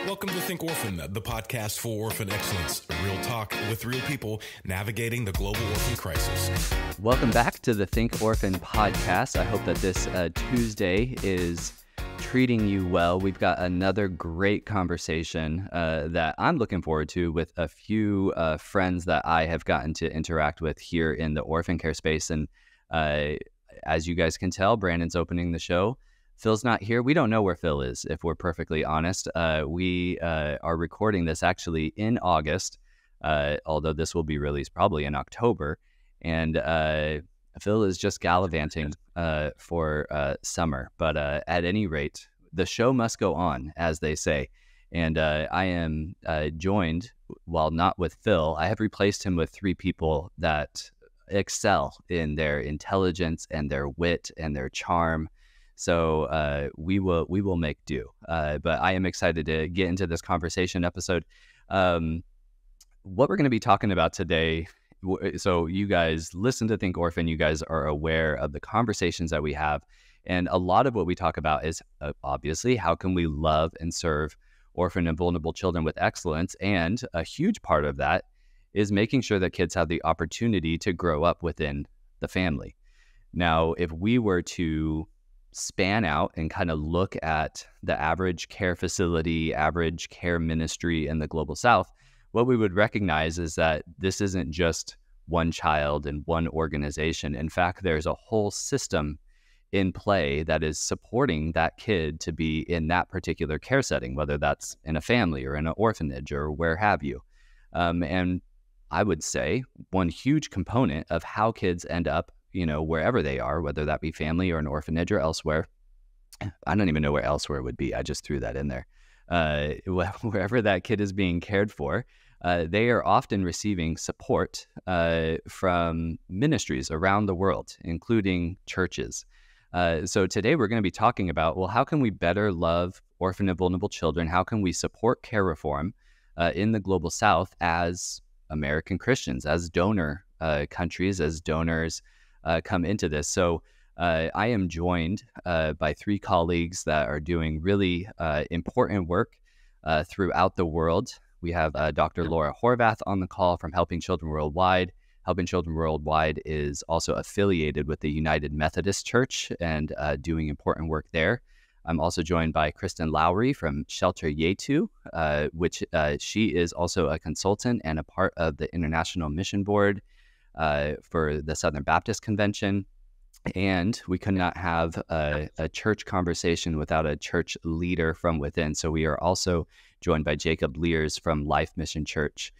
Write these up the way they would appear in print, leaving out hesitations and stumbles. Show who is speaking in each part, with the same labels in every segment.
Speaker 1: Welcome to Think Orphan, the podcast for orphan excellence. Real talk with real people navigating the global orphan crisis.
Speaker 2: Welcome back to the Think Orphan podcast. I hope that this Tuesday is treating you well. We've got another great conversation that I'm looking forward to with a few friends that I have gotten to interact with here in the orphan care space. And as you guys can tell, Brandon's opening the show. Phil's not here. We don't know where Phil is, if we're perfectly honest. We are recording this actually in August, although this will be released probably in October. And Phil is just gallivanting for summer. But at any rate, the show must go on, as they say. And I am joined, while not with Phil, I have replaced him with three people that excel in their intelligence and their wit and their charm. So we will make do. But I am excited to get into this conversation episode. What we're going to be talking about today, so you guys listen to Think Orphan, you guys are aware of the conversations that we have. And a lot of what we talk about is obviously how can we love and serve orphan and vulnerable children with excellence. And a huge part of that is making sure that kids have the opportunity to grow up within the family. Now, if we were to span out and kind of look at the average care facility, average care ministry in the Global South, what we would recognize is that this isn't just one child and one organization. In fact, there's a whole system in play that is supporting that kid to be in that particular care setting, whether that's in a family or in an orphanage or where have you. And I would say one huge component of how kids end up wherever they are, whether that be family or an orphanage or elsewhere. I don't even know where elsewhere would be. I just threw that in there. Wherever that kid is being cared for, they are often receiving support from ministries around the world, including churches. So today we're going to be talking about, well, how can we better love orphan and vulnerable children? How can we support care reform in the Global South as American Christians, as donor countries, as donors come into this. So I am joined by three colleagues that are doing really important work throughout the world. We have Dr. Laura Horvath on the call from Helping Children Worldwide. Helping Children Worldwide is also affiliated with the United Methodist Church and doing important work there. I'm also joined by Kristin Lowry from Shelter Yetu, which she is also a consultant and a part of the International Mission Board for the Southern Baptist Convention. And we could not have a church conversation without a church leader from within. So we are also joined by Jacob Lierz from LifeMission Church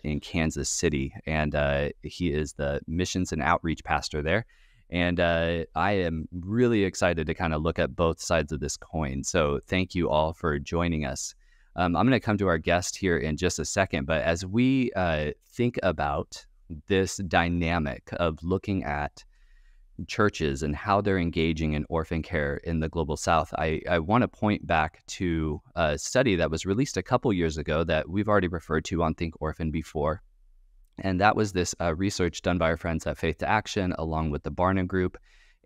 Speaker 2: in Kansas City. And he is the missions and outreach pastor there. And I am really excited to kind of look at both sides of this coin. So thank you all for joining us. I'm going to come to our guest here in just a second. But as we think about this dynamic of looking at churches and how they're engaging in orphan care in the Global South, I want to point back to a study that was released a couple years ago that we've already referred to on Think Orphan before. And that was this research done by our friends at Faith to Action, along with the Barna Group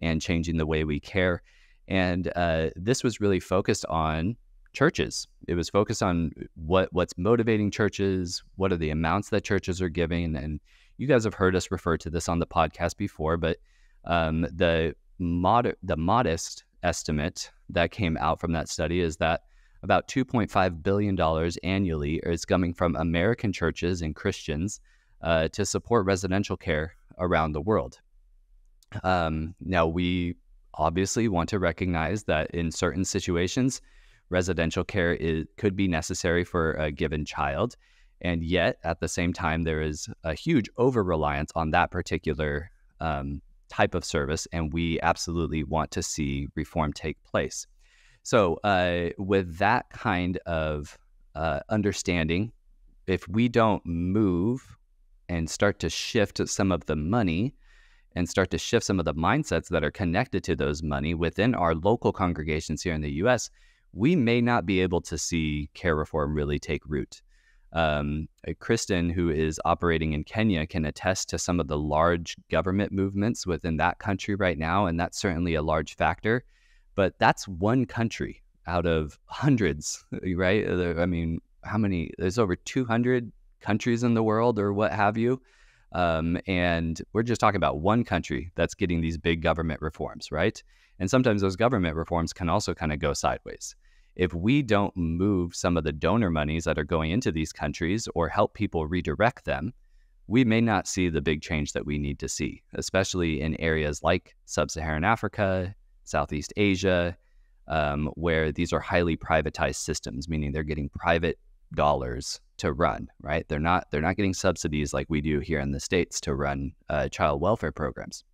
Speaker 2: and Changing the Way We Care. And this was really focused on churches. It was focused on what's motivating churches, what are the amounts that churches are giving. And you guys have heard us refer to this on the podcast before, but the modest estimate that came out from that study is that about $2.5 billion annually is coming from American churches and Christians to support residential care around the world. Now, we obviously want to recognize that in certain situations, residential care could be necessary for a given child. And yet, at the same time, there is a huge over-reliance on that particular type of service, and we absolutely want to see reform take place. So with that kind of understanding, if we don't move and start to shift some of the money and start to shift some of the mindsets that are connected to those money within our local congregations here in the U.S., we may not be able to see care reform really take root. Kristin, who is operating in Kenya, can attest to some of the large government movements within that country right now, and that's certainly a large factor. But that's one country out of hundreds, right? I mean, how many? There's over 200 countries in the world or what have you. And we're just talking about one country that's getting these big government reforms, right? And sometimes those government reforms can also kind of go sideways. If we don't move some of the donor monies that are going into these countries or help people redirect them, we may not see the big change that we need to see, especially in areas like Sub-Saharan Africa, Southeast Asia, where these are highly privatized systems, meaning they're getting private dollars to run, right? They're not getting subsidies like we do here in the States to run child welfare programs.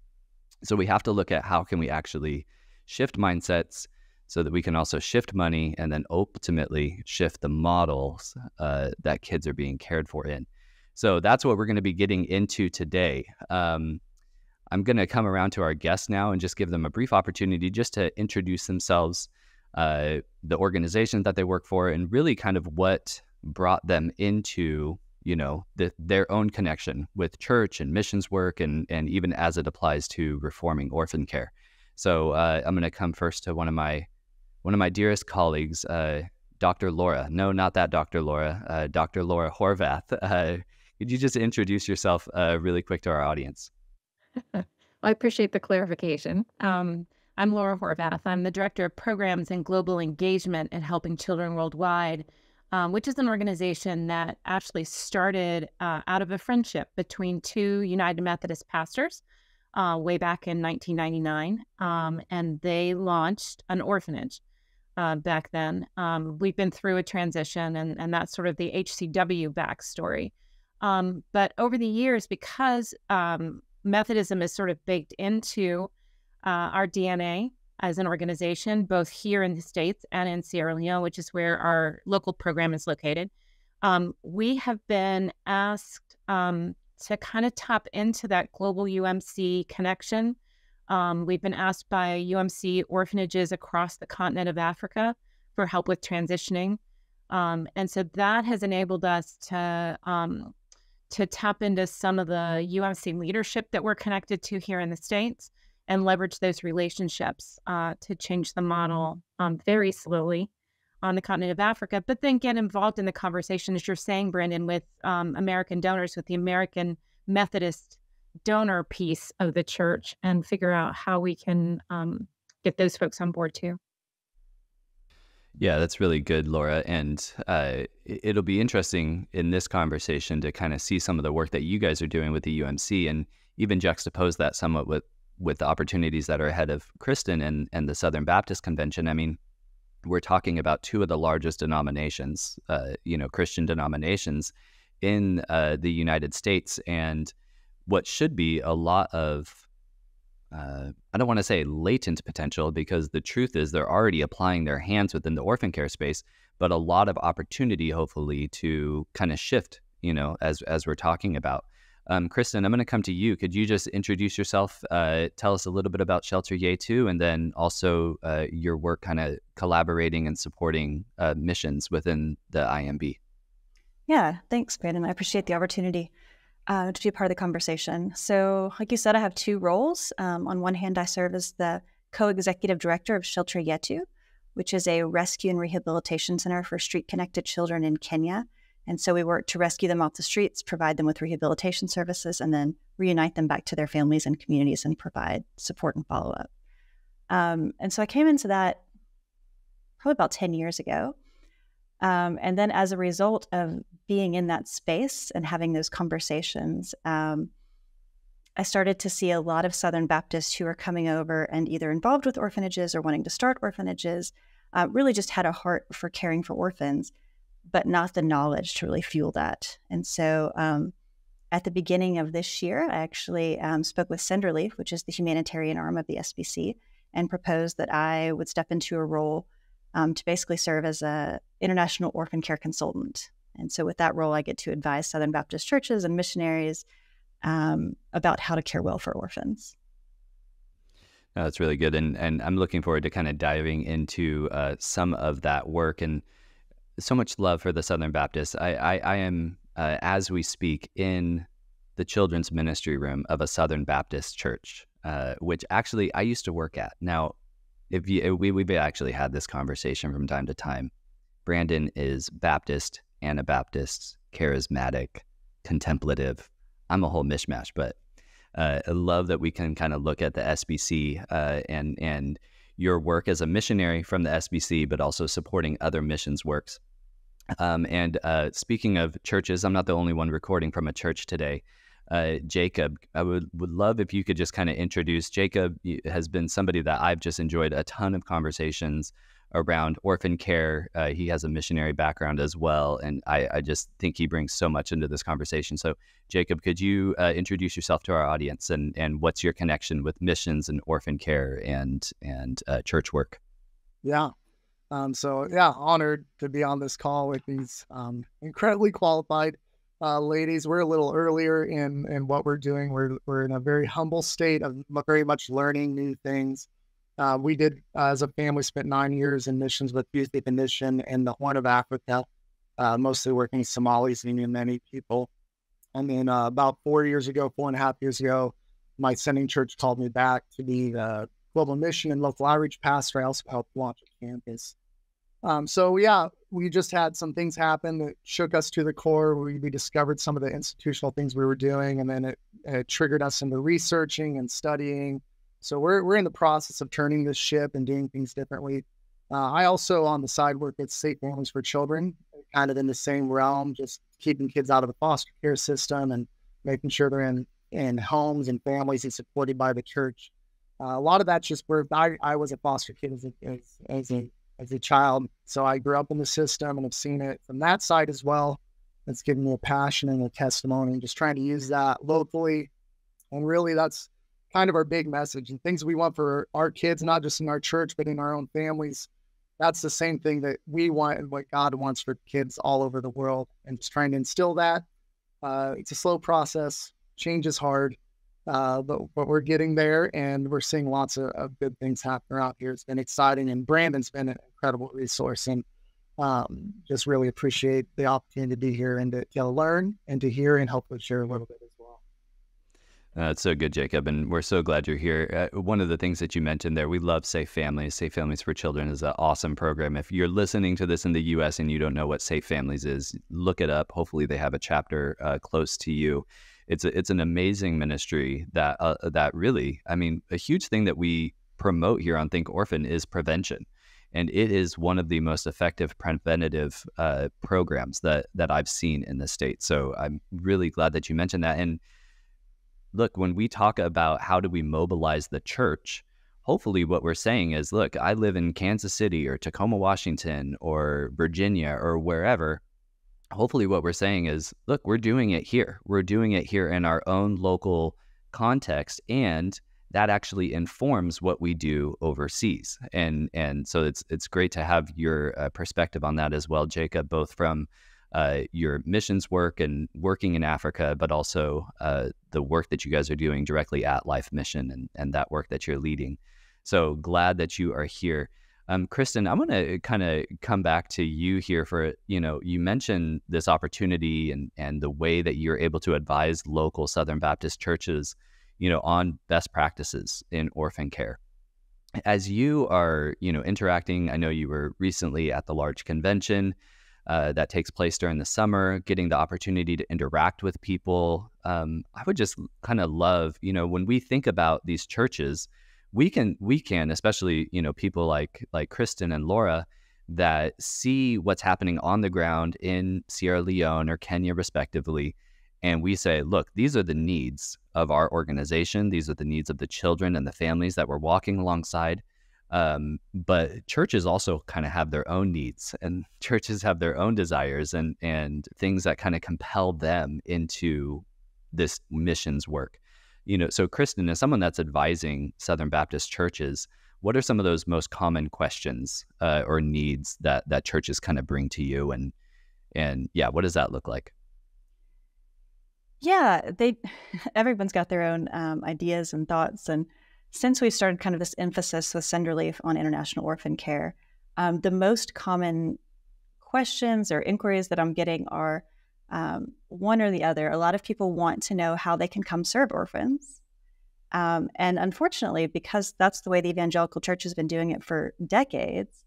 Speaker 2: So we have to look at how can we actually shift mindsets so that we can also shift money and then ultimately shift the models that kids are being cared for in. So that's what we're going to be getting into today. I'm going to come around to our guests now and just give them a brief opportunity just to introduce themselves, the organization that they work for, and really kind of what brought them into, their own connection with church and missions work, and even as it applies to reforming orphan care. So I'm going to come first to one of my dearest colleagues, Dr. Laura. No, not that Dr. Laura. Dr. Laura Horvath. Could you just introduce yourself really quick to our audience?
Speaker 3: Well, I appreciate the clarification. I'm Laura Horvath. I'm the Director of Programs and Global Engagement at Helping Children Worldwide, which is an organization that actually started out of a friendship between two United Methodist pastors way back in 1999, and they launched an orphanage back then. We've been through a transition, and that's sort of the HCW backstory. But over the years, because Methodism is sort of baked into our DNA as an organization, both here in the States and in Sierra Leone, which is where our local program is located, we have been asked to kind of tap into that global UMC connection. We've been asked by UMC orphanages across the continent of Africa for help with transitioning. And so that has enabled us to tap into some of the UMC leadership that we're connected to here in the States and leverage those relationships to change the model very slowly on the continent of Africa, but then get involved in the conversation, as you're saying, Brandon, with American donors, with the American Methodist donor piece of the church, and figure out how we can get those folks on board too.
Speaker 2: Yeah, that's really good, Laura. And it'll be interesting in this conversation to kind of see some of the work that you guys are doing with the UMC, and even juxtapose that somewhat with the opportunities that are ahead of Kristin and the Southern Baptist Convention. I mean, we're talking about two of the largest denominations, Christian denominations in the United States, and what should be a lot of I don't want to say latent potential, because the truth is they're already applying their hands within the orphan care space, but a lot of opportunity, hopefully, to kind of shift, as we're talking about. Kristin, I'm going to come to you. Could you just introduce yourself, tell us a little bit about Shelter Yetu, and then also your work kind of collaborating and supporting missions within the IMB?
Speaker 4: Yeah, thanks, Brandon. I appreciate the opportunity to be a part of the conversation. So like you said, I have two roles. On one hand, I serve as the co-executive director of Shelter Yetu, which is a rescue and rehabilitation center for street-connected children in Kenya. And so we work to rescue them off the streets, provide them with rehabilitation services, and then reunite them back to their families and communities and provide support and follow-up. And so I came into that probably about 10 years ago. And then as a result of being in that space and having those conversations, I started to see a lot of Southern Baptists who are coming over and either involved with orphanages or wanting to start orphanages, really just had a heart for caring for orphans, but not the knowledge to really fuel that. And so at the beginning of this year, I actually spoke with Senderleaf, which is the humanitarian arm of the SBC, and proposed that I would step into a role to basically serve as an international orphan care consultant. And so with that role, I get to advise Southern Baptist churches and missionaries about how to care well for orphans.
Speaker 2: No, that's really good. And I'm looking forward to kind of diving into some of that work, and so much love for the Southern Baptists. I am, as we speak, in the children's ministry room of a Southern Baptist church, which actually I used to work at. Now, we've actually had this conversation from time to time. Brandon is Baptist, Anabaptist, charismatic, contemplative. I'm a whole mishmash, but I love that we can kind of look at the SBC and your work as a missionary from the SBC, but also supporting other missions works. And speaking of churches, I'm not the only one recording from a church today. Jacob, I would love if you could just kind of introduce. Jacob has been somebody that I've just enjoyed a ton of conversations around orphan care. He has a missionary background as well, and I just think he brings so much into this conversation. So Jacob, could you introduce yourself to our audience and what's your connection with missions and orphan care and church work?
Speaker 5: Yeah. Honored to be on this call with these incredibly qualified ladies. We're a little earlier in what we're doing. We're in a very humble state of very much learning new things. We did, as a family, spent 9 years in missions with Youth Mission in the Horn of Africa, mostly working Somalis and many people. And then about 4.5 years ago, my sending church called me back to be the global mission and local outreach pastor. I also helped launch a campus. We just had some things happen that shook us to the core. We discovered some of the institutional things we were doing, and then it triggered us into researching and studying. So we're in the process of turning this ship and doing things differently. I also, on the side, work at Safe Families for Children, kind of in the same realm, just keeping kids out of the foster care system and making sure they're in homes and families and supported by the church. A lot of that's just where I was a foster kid as a child. So I grew up in the system and have seen it from that side as well. It's given me a passion and a testimony, and just trying to use that locally. And really, that's kind of our big message and things we want for our kids, not just in our church, but in our own families. That's the same thing that we want and what God wants for kids all over the world, and just trying to instill that. It's a slow process. Change is hard, but we're getting there, and we're seeing lots of good things happen around here. It's been exciting, and Brandon's been an incredible resource, and just really appreciate the opportunity to be here and to learn and to hear and hopefully share a little bit as well.
Speaker 2: It's so good, Jacob, and we're so glad you're here. One of the things that you mentioned there, we love Safe Families. Safe Families for Children is an awesome program. If you're listening to this in the U.S. and you don't know what Safe Families is, look it up. Hopefully they have a chapter close to you. It's an amazing ministry that really, I mean, a huge thing that we promote here on Think Orphan is prevention. And it is one of the most effective preventative programs that I've seen in the state. So I'm really glad that you mentioned that. And look, when we talk about how do we mobilize the church, hopefully what we're saying is, look, I live in Kansas City or Tacoma, Washington, or Virginia or wherever. Hopefully what we're saying is, look, we're doing it here. We're doing it here in our own local context, and that actually informs what we do overseas. And so it's great to have your perspective on that as well, Jacob, both from your missions work and working in Africa, but also the work that you guys are doing directly at LifeMission and that work that you're leading. So glad that you are here. Kristin, I'm going to kind of come back to you here for, you mentioned this opportunity and the way that you're able to advise local Southern Baptist churches, on best practices in orphan care. As you are, interacting, I know you were recently at the large convention that takes place during the summer, getting the opportunity to interact with people. I would just kind of love, when we think about these churches, we can, especially, people like Kristin and Laura that see what's happening on the ground in Sierra Leone or Kenya, respectively. And we say, look, these are the needs of our organization. These are the needs of the children and the families that we're walking alongside. But churches also kind of have their own needs, and churches have their own desires and things that kind of compel them into this missions work. So Kristin, as someone that's advising Southern Baptist churches, what are some of those most common questions or needs that churches kind of bring to you? And yeah, what does that look like?
Speaker 4: Yeah, everyone's got their own ideas and thoughts. And since we started kind of this emphasis with Send Relief on international orphan care, the most common questions or inquiries that I'm getting are one or the other. A lot of people want to know how they can come serve orphans. And unfortunately, because that's the way the evangelical church has been doing it for decades,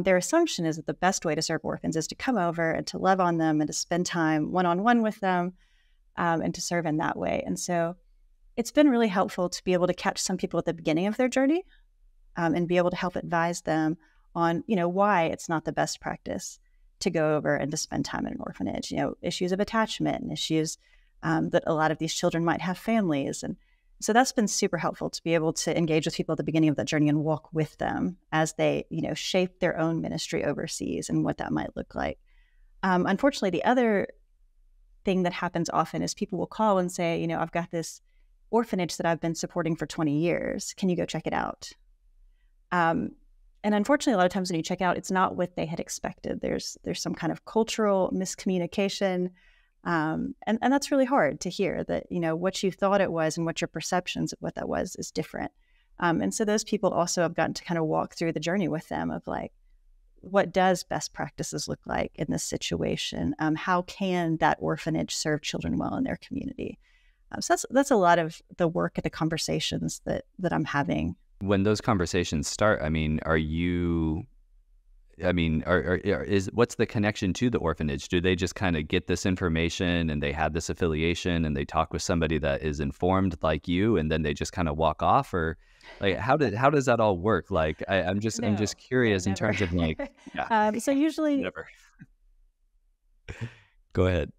Speaker 4: their assumption is that the best way to serve orphans is to come over and to love on them and to spend time one-on-one with them, and to serve in that way. And so it's been really helpful to be able to catch some people at the beginning of their journey, and be able to help advise them on, why it's not the best practice to go over and to spend time in an orphanage, issues of attachment and issues that a lot of these children might have families. And so that's been super helpful to be able to engage with people at the beginning of that journey and walk with them as they, shape their own ministry overseas and what that might look like. Unfortunately, the other thing that happens often is people will call and say, I've got this orphanage that I've been supporting for 20 years. Can you go check it out? And unfortunately, a lot of times when you check out, it's not what they had expected. There's some kind of cultural miscommunication. And that's really hard to hear, that, what you thought it was and what your perceptions of what that was is different. And so those people also have gotten to kind of walk through the journey with them of like, what does best practices look like in this situation? How can that orphanage serve children well in their community? So that's a lot of the work and the conversations that I'm having.
Speaker 2: When those conversations start, what's the connection to the orphanage? Do they just kind of get this information and they have this affiliation and they talk with somebody that is informed like you, and then they just kind of walk off? Or like, how does that all work? Like, I'm just curious in terms of like, yeah.
Speaker 4: So usually,
Speaker 2: never. Go ahead.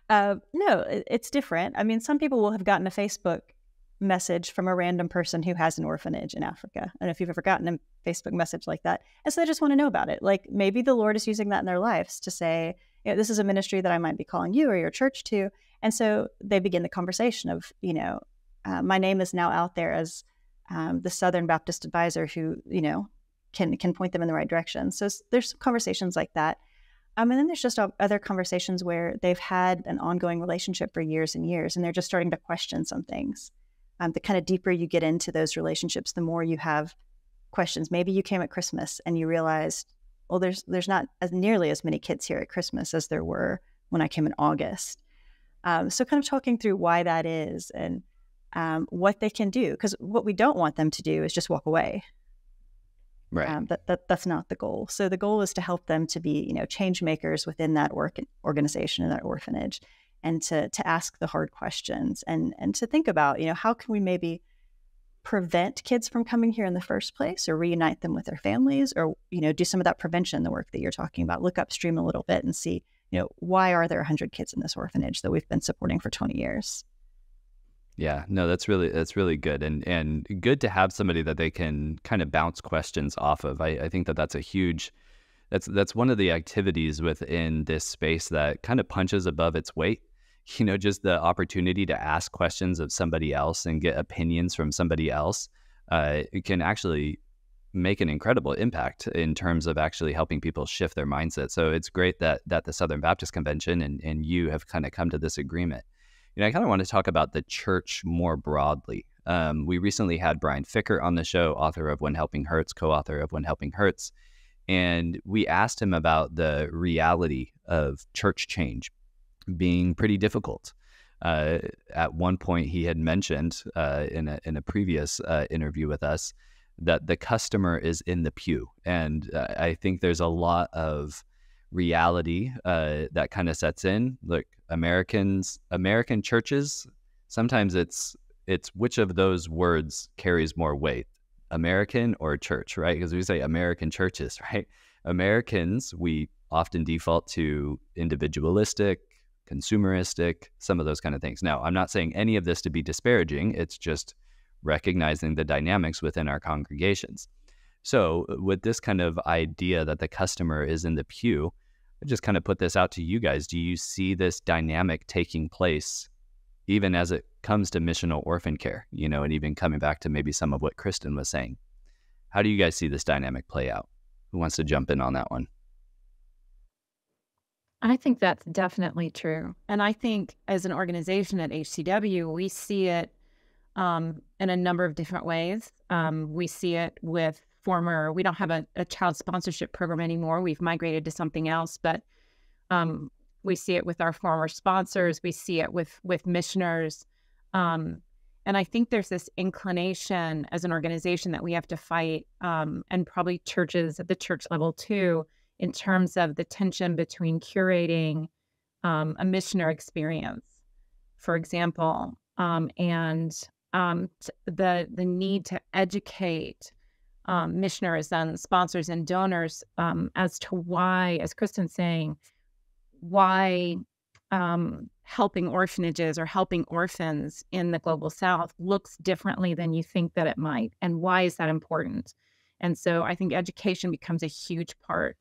Speaker 4: No, it's different. Some people will have gotten a Facebook message from a random person who has an orphanage in Africa. I don't know if you've ever gotten a Facebook message like that. And so they just want to know about it. Like, maybe the Lord is using that in their lives to say, this is a ministry that I might be calling you or your church to. And so they begin the conversation of, my name is now out there as the Southern Baptist advisor who, can point them in the right direction. So there's some conversations like that. And then there's just other conversations where they've had an ongoing relationship for years and years, and they're just starting to question some things. The kind of deeper you get into those relationships, the more you have questions. Maybe you came at Christmas and you realized, well, there's not nearly as many kids here at Christmas as there were when I came in August. So kind of talking through why that is and what they can do. Because what we don't want them to do is just walk away.
Speaker 2: Right.
Speaker 4: That's not the goal. So the goal is to help them to be, change makers within that organization and that orphanage, and to ask the hard questions and to think about, how can we maybe prevent kids from coming here in the first place, or reunite them with their families, or, do some of that prevention, the work that you're talking about, look upstream a little bit and see, why are there 100 kids in this orphanage that we've been supporting for 20 years?
Speaker 2: Yeah, no, that's really good, and good to have somebody that they can kind of bounce questions off of. I think that's a huge, that's one of the activities within this space that kind of punches above its weight. Just the opportunity to ask questions of somebody else and get opinions from somebody else, it can actually make an incredible impact in terms of actually helping people shift their mindset. So it's great that the Southern Baptist Convention and you have kind of come to this agreement. I kind of want to talk about the church more broadly. We recently had Brian Ficker on the show, author of When Helping Hurts, co-author of When Helping Hurts. And we asked him about the reality of church change being pretty difficult. At one point, he had mentioned in a previous interview with us that the customer is in the pew. And I think there's a lot of reality that kind of sets in. Look, American churches, sometimes it's which of those words carries more weight, American or church, right? Because we say American churches, right? Americans, we often default to individualistic, consumeristic, some of those kind of things. Now, I'm not saying any of this to be disparaging. It's just recognizing the dynamics within our congregations. So with this kind of idea that the customer is in the pew, I just kind of put this out to you guys. Do you see this dynamic taking place even as it comes to missional orphan care, and even coming back to maybe some of what Kristin was saying? How do you guys see this dynamic play out? Who wants to jump in on that one?
Speaker 3: I think that's definitely true. And I think as an organization at HCW, we see it in a number of different ways. We see it with we don't have a child sponsorship program anymore. We've migrated to something else, but We see it with our former sponsors. We see it with missioners. And I think there's this inclination as an organization that we have to fight, and probably churches at the church level too, in terms of the tension between curating a missionary experience, for example, and the need to educate missioners and sponsors and donors as to why, as Kristin's saying, why helping orphanages or helping orphans in the global South looks differently than you think that it might, and why is that important? And so I think education becomes a huge part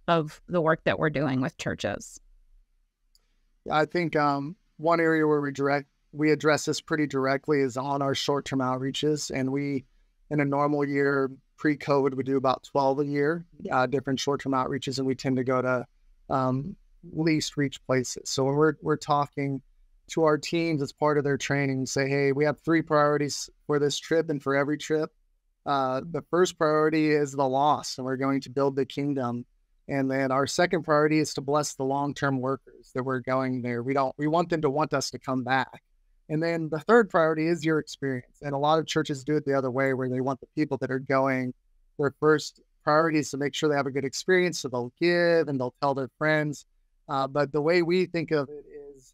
Speaker 3: of the work that we're doing with churches.
Speaker 5: I think one area where we address this pretty directly is on our short-term outreaches, and we, in a normal year, pre-COVID, we do about 12 a year, different short-term outreaches, and we tend to go to least reach places. So when we're talking to our teams as part of their training, say, hey, we have 3 priorities for this trip and for every trip. The first priority is the lost, and we're going to build the kingdom. And then our second priority is to bless the long-term workers that we're going there. We want them to want us to come back. And then the third priority is your experience. And a lot of churches do it the other way, where they want the people that are going, their first priority is to make sure they have a good experience. So they'll give and they'll tell their friends. But the way we think of it is,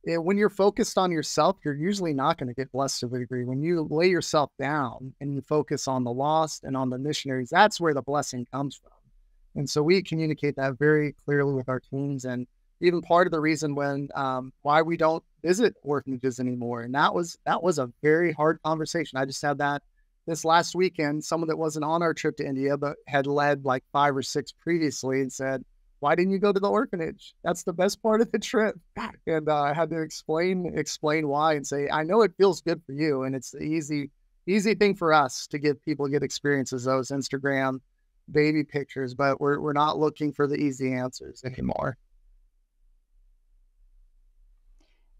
Speaker 5: when you're focused on yourself, you're usually not going to get blessed to a degree. When you lay yourself down and you focus on the lost and on the missionaries, that's where the blessing comes from. And so we communicate that very clearly with our teams. And even part of the reason why we don't visit orphanages anymore. And that was a very hard conversation. I just had that this last weekend. Someone that wasn't on our trip to India, but had led like 5 or 6 previously, and said, why didn't you go to the orphanage? That's the best part of the trip. And I had to explain why, and say, I know it feels good for you. And it's the easy thing for us to give people good experiences, those Instagram baby pictures, but we're not looking for the easy answers anymore.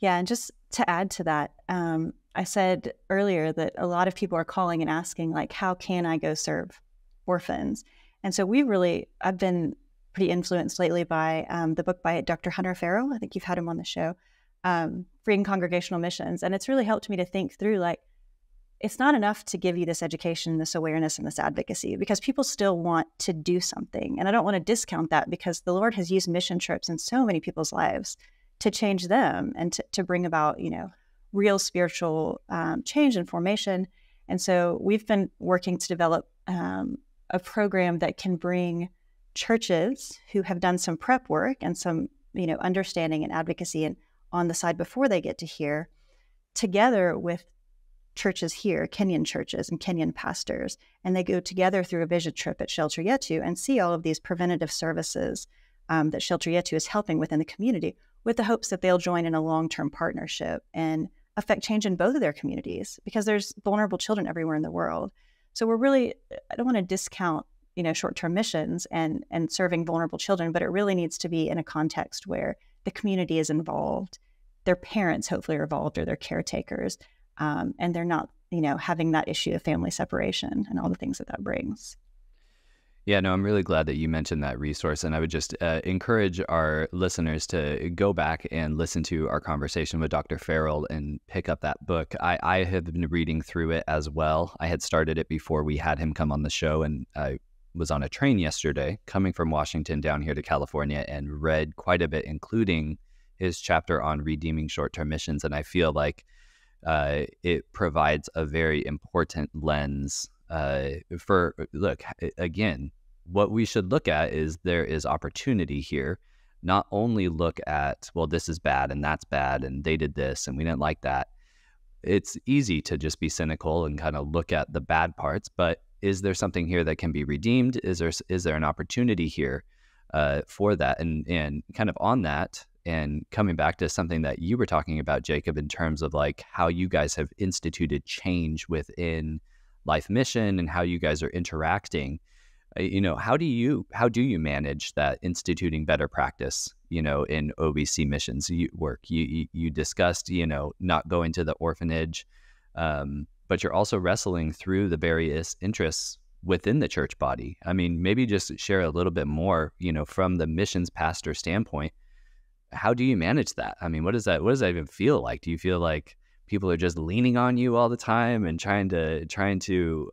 Speaker 4: Yeah, and just to add to that, I said earlier that a lot of people are calling and asking, like, how can I go serve orphans? And so I've been pretty influenced lately by the book by Dr. Hunter Farrell. I think you've had him on the show, Freeing Congregational Missions. And it's really helped me to think through, like, it's not enough to give you this education, this awareness, and this advocacy, because people still want to do something. And I don't want to discount that, because the Lord has used mission trips in so many people's lives to change them and to bring about, real spiritual change and formation. And so we've been working to develop a program that can bring churches who have done some prep work and some, understanding and advocacy and on the side before they get to here, together with churches here, Kenyan churches and Kenyan pastors, and they go together through a vision trip at Shelter Yetu and see all of these preventative services that Shelter Yetu is helping within the community, with the hopes that they'll join in a long-term partnership and affect change in both of their communities, because there's vulnerable children everywhere in the world. So I don't want to discount, short-term missions and serving vulnerable children, but it really needs to be in a context where the community is involved, their parents hopefully are involved, or their caretakers, and they're not, having that issue of family separation and all the things that brings.
Speaker 2: Yeah, no, I'm really glad that you mentioned that resource. And I would just encourage our listeners to go back and listen to our conversation with Dr. Farrell and pick up that book. I have been reading through it as well. I had started it before we had him come on the show, and I was on a train yesterday coming from Washington down here to California and read quite a bit, including his chapter on redeeming short-term missions. And I feel like it provides a very important lens again, what we should look at is there is opportunity here. Not only look at, well, this is bad and that's bad and they did this and we didn't like that. It's easy to just be cynical and kind of look at the bad parts, but is there something here that can be redeemed? Is there an opportunity here for that? And kind of on that, and coming back to something that you were talking about, Jacob, in terms of like how you guys have instituted change within LifeMission and how you guys are interacting, how do you manage that instituting better practice, in OBC missions work? You discussed, not going to the orphanage, but you're also wrestling through the various interests within the church body. I mean, maybe just share a little bit more, from the missions pastor standpoint. how do you manage that? I mean, what does that even feel like? Do you feel like people are just leaning on you all the time and trying to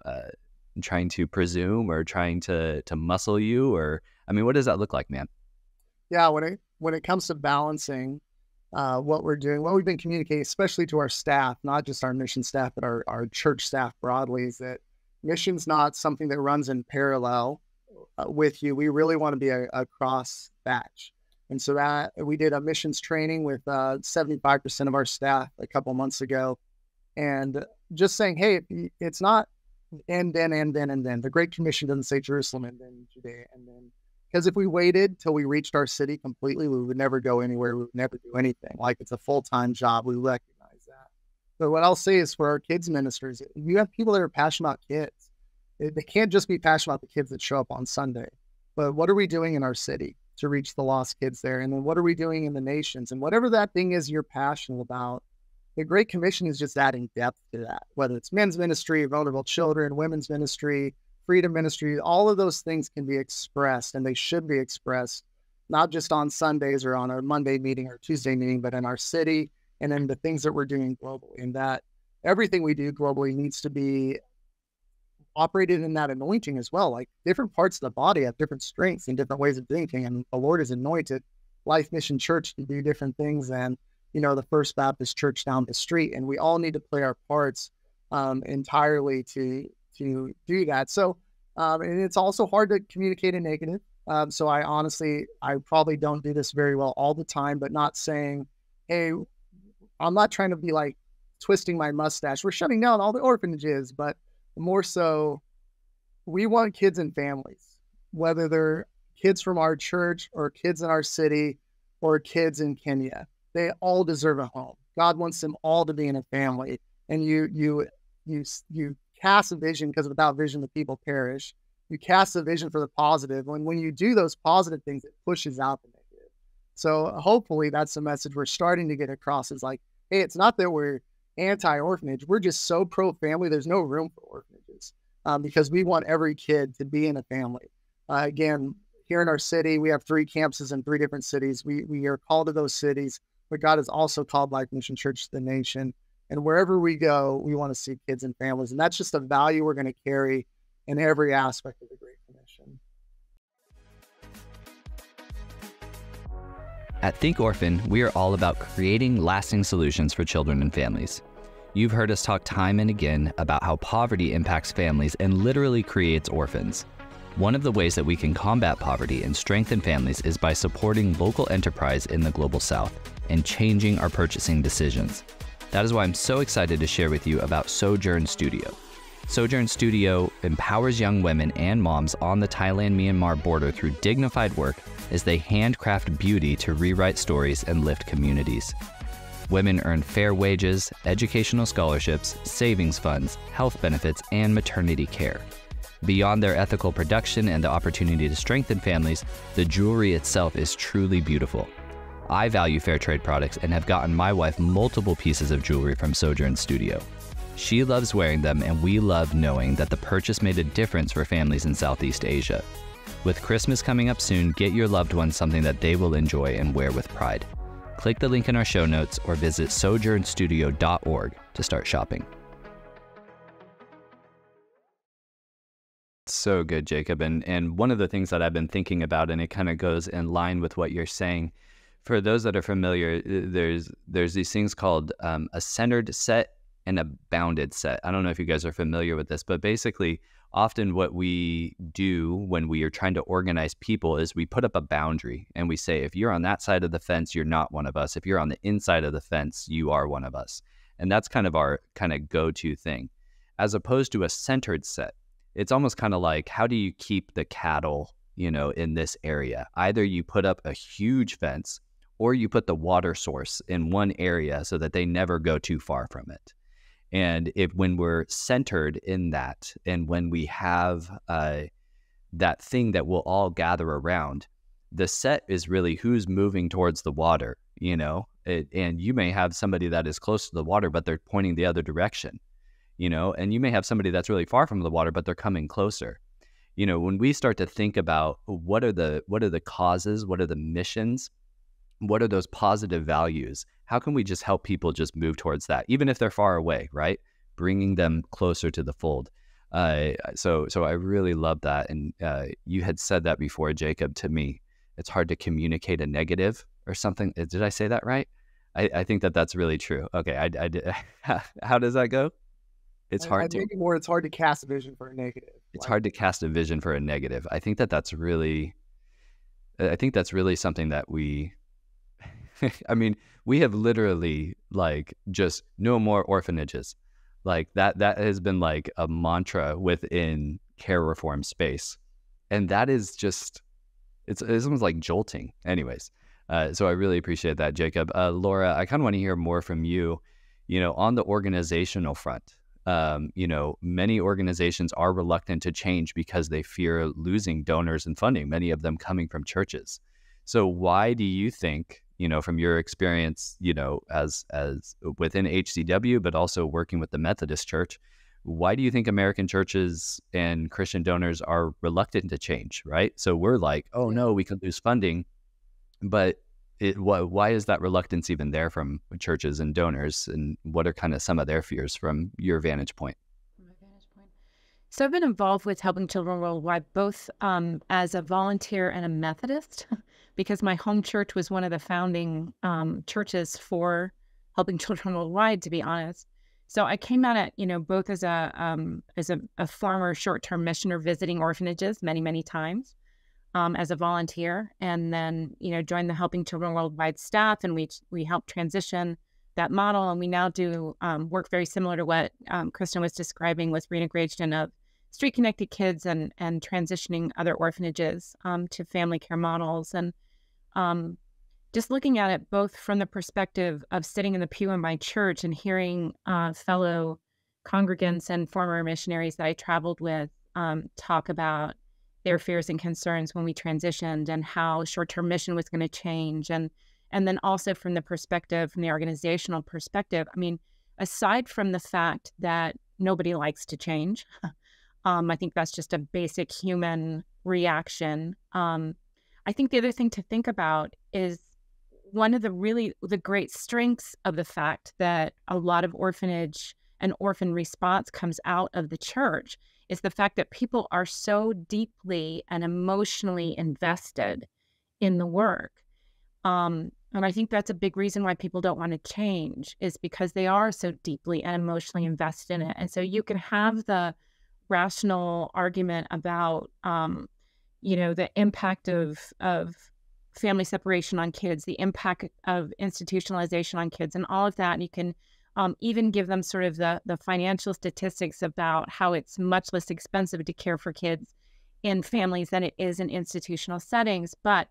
Speaker 2: presume or trying to muscle you? Or, I mean, what does that look like, man?
Speaker 5: Yeah, when it comes to balancing what we're doing, what we've been communicating, especially to our staff, not just our mission staff, but our church staff broadly, is that mission's not something that runs in parallel with you. We really want to be a cross batch. And so that we did a missions training with 75% of our staff a couple months ago, and just saying, hey, it's not and then. The Great Commission doesn't say Jerusalem and then Judea and then. Because if we waited till we reached our city completely, we would never go anywhere. We would never do anything. Like, it's a full-time job. We recognize that. But what I'll say is, for our kids ministers, you have people that are passionate about kids. They can't just be passionate about the kids that show up on Sunday. But what are we doing in our city to reach the lost kids there? And then what are we doing in the nations? And whatever that thing is you're passionate about, the Great Commission is just adding depth to that. Whether it's men's ministry, vulnerable children, women's ministry, freedom ministry, all of those things can be expressed, and they should be expressed, not just on Sundays or on a Monday meeting or Tuesday meeting, but in our city and in the things that we're doing globally. And that everything we do globally needs to be operated in that anointing as well. Like, different parts of the body have different strengths and different ways of doing things. And the Lord has anointed LifeMission Church to do different things than, the First Baptist Church down the street. And we all need to play our parts entirely to do that. So, and it's also hard to communicate in negative. So I probably don't do this very well all the time, but not saying, hey, I'm not trying to be like twisting my mustache. We're shutting down all the orphanages, but more so, we want kids and families, whether they're kids from our church or kids in our city or kids in Kenya. They all deserve a home. God wants them all to be in a family. And you cast a vision, because without vision, the people perish. You cast a vision for the positive. When you do those positive things, it pushes out the negative. So hopefully that's the message we're starting to get across, is like, hey, it's not that we're anti-orphanage. We're just so pro-family. There's no room for orphanages because we want every kid to be in a family. Again, here in our city, we have 3 campuses in 3 different cities. We are called to those cities, but God has also called LifeMission Church to the nation. And wherever we go, we want to see kids and families. And that's just a value we're going to carry in every aspect of the Great Commission.
Speaker 2: At Think Orphan, we are all about creating lasting solutions for children and families. You've heard us talk time and again about how poverty impacts families and literally creates orphans. One of the ways that we can combat poverty and strengthen families is by supporting local enterprise in the Global South and changing our purchasing decisions. That is why I'm so excited to share with you about Sojourn Studio. Sojourn Studio empowers young women and moms on the Thailand-Myanmar border through dignified work as they handcraft beauty to rewrite stories and lift communities. Women earn fair wages, educational scholarships, savings funds, health benefits, and maternity care. Beyond their ethical production and the opportunity to strengthen families, the jewelry itself is truly beautiful. I value fair trade products and have gotten my wife multiple pieces of jewelry from Sojourn Studio. She loves wearing them, and we love knowing that the purchase made a difference for families in Southeast Asia. With Christmas coming up soon, get your loved ones something that they will enjoy and wear with pride. Click the link in our show notes or visit sojournstudio.org to start shopping. So good, Jacob. And one of the things that I've been thinking about, and it kind of goes in line with what you're saying, for those that are familiar, there's these things called a centered set and a bounded set. I don't know if you guys are familiar with this, but basically, often what we do when we are trying to organize people is we put up a boundary and we say, if you're on that side of the fence, you're not one of us. If you're on the inside of the fence, you are one of us. And that's kind of our kind of go-to thing. As opposed to a centered set, it's almost kind of like, how do you keep the cattle, in this area? Either you put up a huge fence or you put the water source in one area so that they never go too far from it. And when we're centered in that, and when we have that thing that we'll all gather around, the set is really who's moving towards the water, and you may have somebody that is close to the water, but they're pointing the other direction, and you may have somebody that's really far from the water, but they're coming closer. When we start to think about what are the causes, what are the missions what are those positive values? How can we just help people just move towards that, even if they're far away, right? Bringing them closer to the fold. So I really love that. And you had said that before, Jacob, to me. It's hard to communicate a negative or something. Did I say that right? I think that's really true. Okay, I did. How does that go? It's hard to.
Speaker 5: It's hard to cast a vision for a negative.
Speaker 2: It's hard to cast a vision for a negative. I think that's really something that we. I mean, we have literally like just no more orphanages. Like that has been like a mantra within care reform space, and that is just. It's almost like jolting. Anyways, so I really appreciate that, Jacob. Laura, I kind of want to hear more from you, on the organizational front. Many organizations are reluctant to change because they fear losing donors and funding, many of them coming from churches. So why do you think, from your experience, as within HCW, but also working with the Methodist Church, why do you think American churches and Christian donors are reluctant to change, right? So we're like, oh no, we could lose funding, but why is that reluctance even there from churches and donors, and what are kind of some of their fears from your vantage point?
Speaker 3: So I've been involved with Helping Children Worldwide, both as a volunteer and a Methodist, because my home church was one of the founding churches for Helping Children Worldwide, to be honest. So I came at it, both as a former short-term missioner visiting orphanages many, many times as a volunteer, and then, joined the Helping Children Worldwide staff, and we helped transition that model. And we now do work very similar to what Kristin was describing with reintegration of street-connected kids and transitioning other orphanages to family care models. And just looking at it both from the perspective of sitting in the pew in my church and hearing fellow congregants and former missionaries that I traveled with talk about their fears and concerns when we transitioned and how short-term mission was going to change. And then also from the perspective, from the organizational perspective, I mean, aside from the fact that nobody likes to change, I think that's just a basic human reaction. I think the other thing to think about is one of the great strengths of the fact that a lot of orphanage and orphan response comes out of the church is the fact that people are so deeply and emotionally invested in the work. And I think that's a big reason why people don't want to change, is because they are so deeply and emotionally invested in it. And so you can have the rational argument about, the impact of family separation on kids, the impact of institutionalization on kids, and all of that. And you can even give them sort of the financial statistics about how it's much less expensive to care for kids in families than it is in institutional settings. But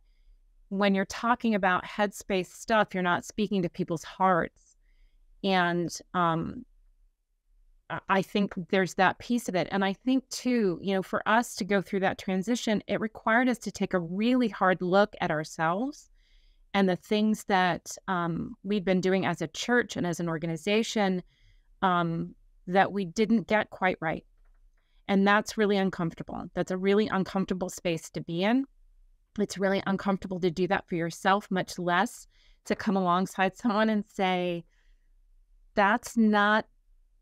Speaker 3: when you're talking about headspace stuff, you're not speaking to people's hearts. And I think there's that piece of it. And I think too, for us to go through that transition, it required us to take a really hard look at ourselves and the things that we've been doing as a church and as an organization that we didn't get quite right. And that's really uncomfortable. That's a really uncomfortable space to be in. It's really uncomfortable to do that for yourself, much less to come alongside someone and say, that's not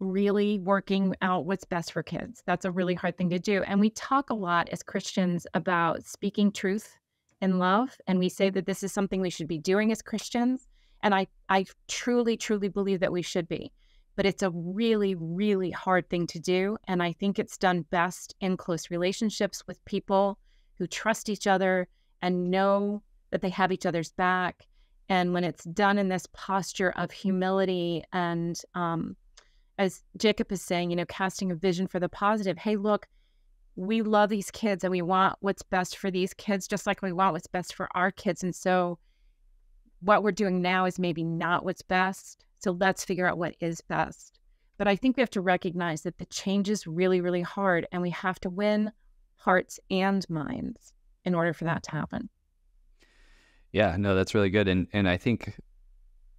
Speaker 3: really working out what's best for kids. That's a really hard thing to do. And we talk a lot as Christians about speaking truth in love. And we say that this is something we should be doing as Christians. And I truly, truly believe that we should be. But it's a really, really hard thing to do. And I think it's done best in close relationships with people who trust each other and know that they have each other's back. And when it's done in this posture of humility and, as Jacob is saying, casting a vision for the positive. Hey, look, we love these kids and we want what's best for these kids, just like we want what's best for our kids. And so what we're doing now is maybe not what's best. So let's figure out what is best. But I think we have to recognize that the change is really, really hard, and we have to win hearts and minds in order for that to happen.
Speaker 2: Yeah, no, that's really good. And I think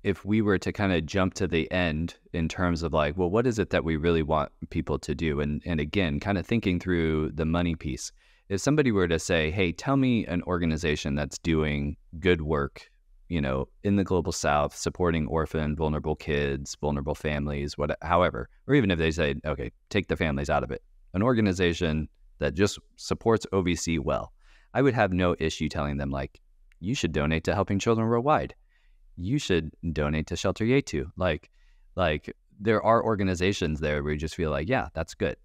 Speaker 2: if we were to kind of jump to the end in terms of like, well, what is it that we really want people to do? And again, kind of thinking through the money piece, if somebody were to say, hey, tell me an organization that's doing good work, in the global South, supporting orphan, vulnerable kids, vulnerable families, however, or even if they say, okay, take the families out of it, an organization that just supports OVC well, I would have no issue telling them, like, you should donate to Helping Children Worldwide. You should donate to Shelter Yetu. Like there are organizations there where you just feel like, yeah, that's good.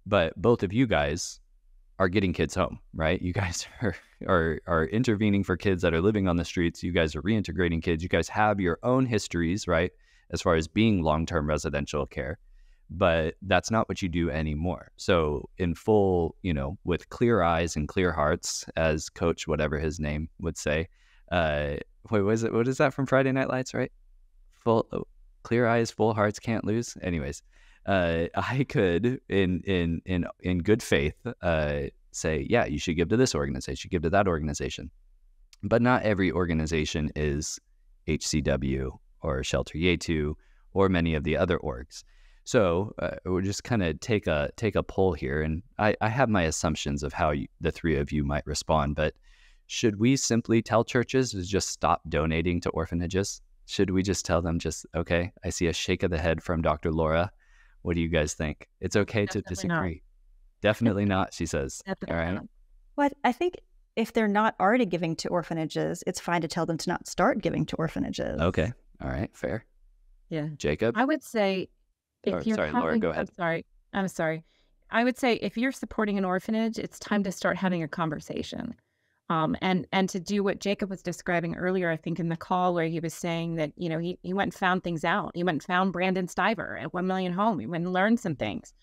Speaker 2: But both of you guys are getting kids home, right? You guys are intervening for kids that are living on the streets. You guys are reintegrating kids. You guys have your own histories, right, as far as being long-term residential care, but that's not what you do anymore. So in full, with clear eyes and clear hearts, as Coach whatever his name would say, what is that from Friday Night Lights, right? Clear eyes, full hearts, can't lose. Anyways, I could, in good faith, say, yeah, you should give to this organization, give to that organization. But not every organization is HCW or Shelter Yetu or many of the other orgs. So we'll just kind of take a poll here, and I have my assumptions of how the three of you might respond. But should we simply tell churches to just stop donating to orphanages? Should we just tell them, okay, I see a shake of the head from Dr. Laura. What do you guys think? It's okay to disagree. Not. Definitely not, she says.
Speaker 3: Definitely
Speaker 2: all right.
Speaker 3: Not.
Speaker 4: Well, I think if they're not already giving to orphanages, it's fine to tell them to not start giving to orphanages.
Speaker 2: Okay. All right. Fair.
Speaker 3: Yeah.
Speaker 2: Jacob?
Speaker 3: I would say
Speaker 2: Laura, go ahead.
Speaker 3: I'm sorry. I would say if you're supporting an orphanage, it's time to start having a conversation. And to do what Jacob was describing earlier, I think in the call, where he was saying that, he went and found things out. He went and found Brandon Stiver at 1 Million Home. He went and learned some things.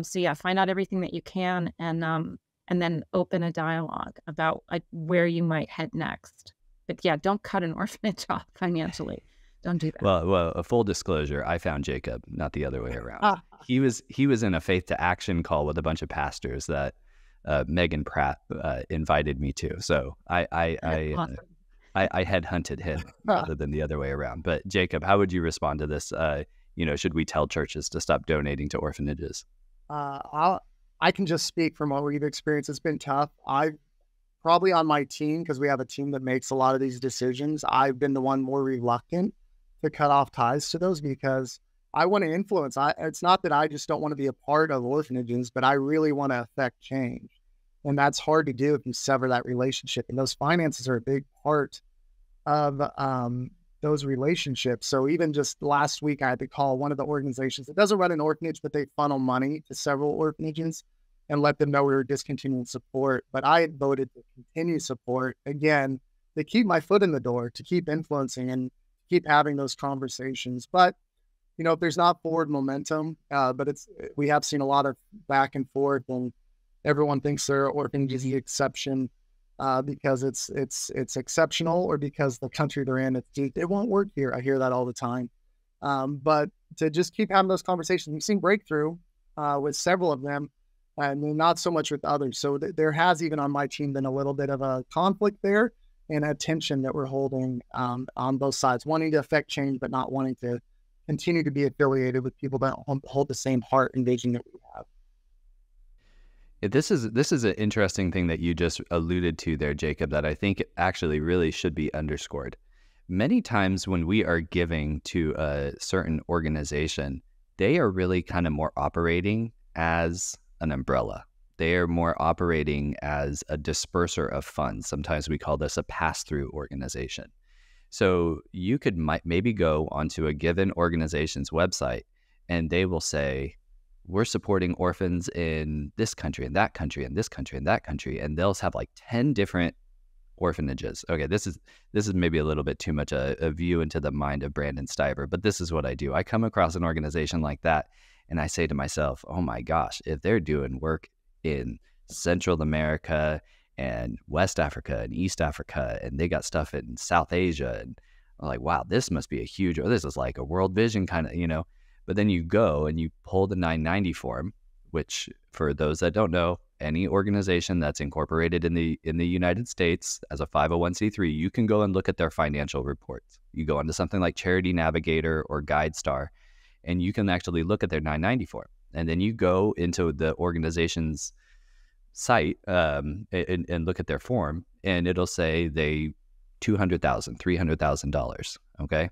Speaker 3: So yeah, find out everything that you can, and then open a dialogue about where you might head next. But yeah, don't cut an orphanage off financially. Don't do that.
Speaker 2: Well, a full disclosure, I found Jacob, not the other way around. He was in a Faith to Action call with a bunch of pastors that Megan Pratt invited me to. So I headhunted him rather than the other way around. But Jacob, how would you respond to this? Should we tell churches to stop donating to orphanages?
Speaker 5: I can just speak from what we've experienced. It's been tough. I've probably on my team, because we have a team that makes a lot of these decisions, I've been the one more reluctant to cut off ties to those, because I want to influence. It's not that I just don't want to be a part of orphanages, but I really want to affect change. And that's hard to do if you sever that relationship. And those finances are a big part of those relationships. So even just last week, I had to call one of the organizations that doesn't run an orphanage, but they funnel money to several orphanages and let them know we were discontinuing support. But I had voted to continue support, again, to keep my foot in the door, to keep influencing and keep having those conversations. But if there's not forward momentum, but we have seen a lot of back and forth, and everyone thinks their orphanage is the exception because it's exceptional, or because the country they're in, it won't work here. I hear that all the time. But to just keep having those conversations, we've seen breakthrough with several of them, and not so much with others. So there has, even on my team, been a little bit of a conflict there, and a tension that we're holding on both sides, wanting to affect change, but not wanting to continue to be affiliated with people that hold the same heart and vision that we have.
Speaker 2: This is an interesting thing that you just alluded to there, Jacob, that I think actually really should be underscored. Many times when we are giving to a certain organization, they are really kind of more operating as an umbrella. They are more operating as a disperser of funds. Sometimes we call this a pass-through organization. So you could maybe go onto a given organization's website, and they will say, we're supporting orphans in this country and that country and this country and that country. And they'll have like 10 different orphanages. Okay, this is maybe a little bit too much a view into the mind of Brandon Stiver, but this is what I do. I come across an organization like that, and I say to myself, oh my gosh, if they're doing work in Central America and West Africa and East Africa, and they got stuff in South Asia, and I'm like, wow, this must be a huge, or this is like a World Vision kind of, But then you go and you pull the 990 form, which, for those that don't know, any organization that's incorporated in the United States as a 501c3, you can go and look at their financial reports. You go onto something like Charity Navigator or GuideStar, and you can actually look at their 990 form. And then you go into the organization's site and look at their form, and it'll say they $200,000, $300,000. Okay.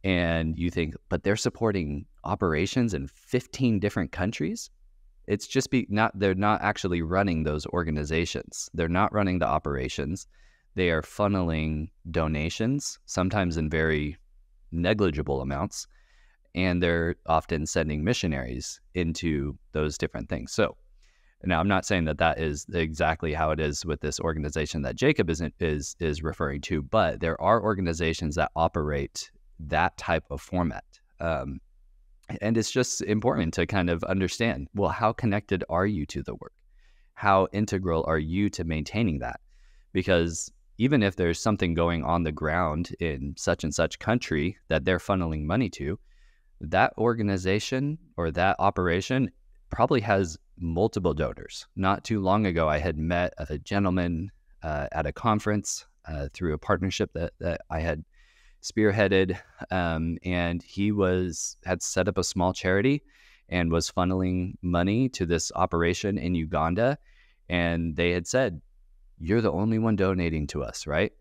Speaker 2: And you think, but they're supporting operations in 15 different countries. It's just they're not actually running those organizations. They're not running the operations. They are funneling donations, sometimes in very negligible amounts, and they're often sending missionaries into those different things. So now I'm not saying that is exactly how it is with this organization that Jacob is referring to, but there are organizations that operate that type of format. And it's just important to kind of understand, well, how connected are you to the work? How integral are you to maintaining that? Because even if there's something going on the ground in such and such country that they're funneling money to, that organization or that operation probably has multiple donors. Not too long ago, I had met a gentleman at a conference through a partnership that I had spearheaded, and he had set up a small charity and was funneling money to this operation in Uganda. And they had said, "You're the only one donating to us, right?"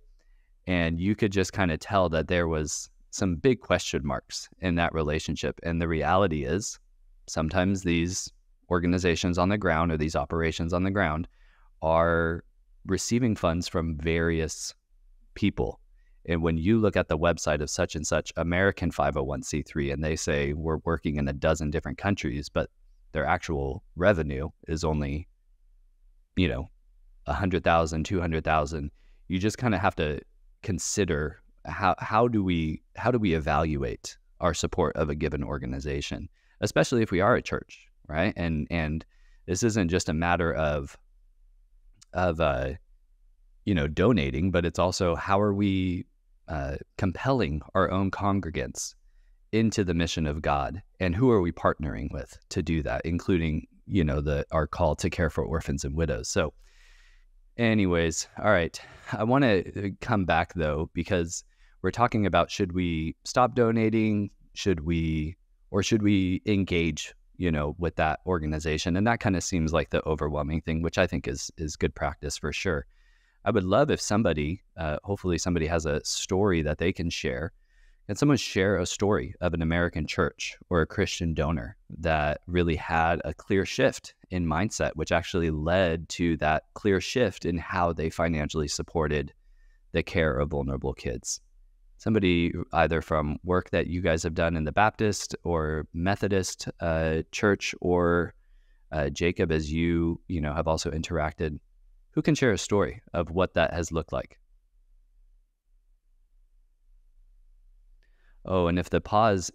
Speaker 2: And you could just kind of tell that there was some big question marks in that relationship. And the reality is, sometimes these organizations on the ground or these operations on the ground are receiving funds from various people. And when you look at the website of such and such American 501c3 and they say we're working in a dozen different countries, but their actual revenue is only, $100,000, $200,000, you just kind of have to consider how do we evaluate our support of a given organization, especially if we are a church, right? And this isn't just a matter of donating, but it's also how are we compelling our own congregants into the mission of God, and who are we partnering with to do that, including our call to care for orphans and widows. So anyways, all right, I want to come back though, because we're talking about, should we stop donating? Should we engage with that organization? And that kind of seems like the overwhelming thing, which I think is good practice for sure. I would love if somebody, hopefully somebody has a story that they can share. Can someone share a story of an American church or a Christian donor that really had a clear shift in mindset, which actually led to that clear shift in how they financially supported the care of vulnerable kids? Somebody either from work that you guys have done in the Baptist or Methodist church, or Jacob, as you have also interacted. Who can share a story of what that has looked like? Oh, and if the pause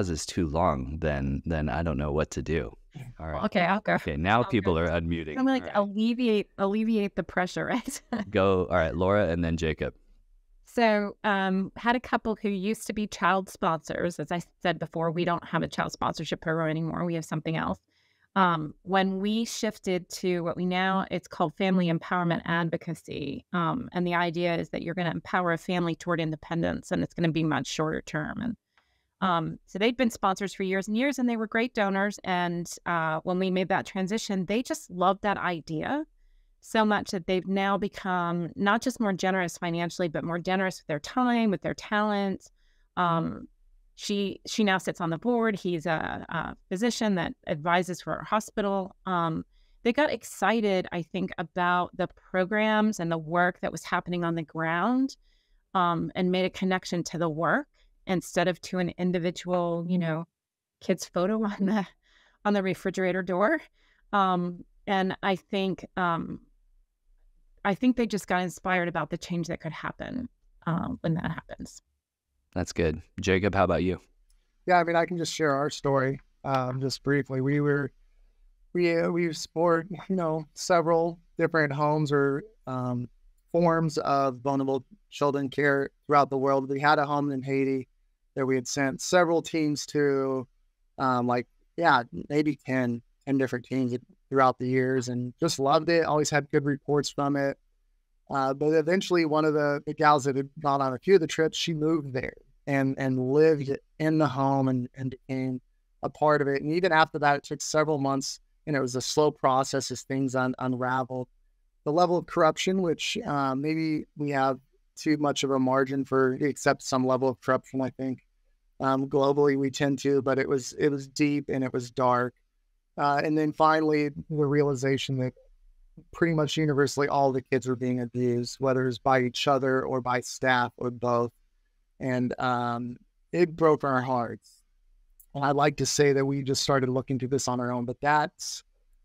Speaker 2: is too long, then I don't know what to do. All right.
Speaker 3: Okay, I'll go.
Speaker 2: Okay, now people are unmuting.
Speaker 3: I'm like,
Speaker 2: right.
Speaker 3: alleviate the pressure, right?
Speaker 2: Go. All right, Laura, and then Jacob.
Speaker 3: So, had a couple who used to be child sponsors. As I said before, we don't have a child sponsorship program anymore. We have something else. When we shifted to what it's called family empowerment advocacy. And the idea is that you're going to empower a family toward independence, and it's going to be much shorter term. And so they'd been sponsors for years and years, and they were great donors. And when we made that transition, they just loved that idea so much that they've now become not just more generous financially, but more generous with their time, with their talents. She now sits on the board. He's a physician that advises for our hospital. They got excited, I think, about the programs and the work that was happening on the ground, and made a connection to the work instead of to an individual, kid's photo on the refrigerator door. And I think they just got inspired about the change that could happen when that happens.
Speaker 2: That's good. Jacob, how about you?
Speaker 5: Yeah, I mean, I can just share our story just briefly. We support, several different homes or forms of vulnerable children care throughout the world. We had a home in Haiti that we had sent several teams to, maybe 10 different teams throughout the years, and just loved it. Always had good reports from it. But eventually one of the gals that had gone on a few of the trips, she moved there and lived in the home and became a part of it. And even after that, it took several months, and it was a slow process as things unraveled. The level of corruption, which maybe we have too much of a margin for except some level of corruption, I think. Globally, we tend to, but it was deep and it was dark. And then finally, the realization that pretty much universally all the kids were being abused, whether it's by each other or by staff or both. And it broke our hearts. And I'd like to say that we just started looking through this on our own, but that's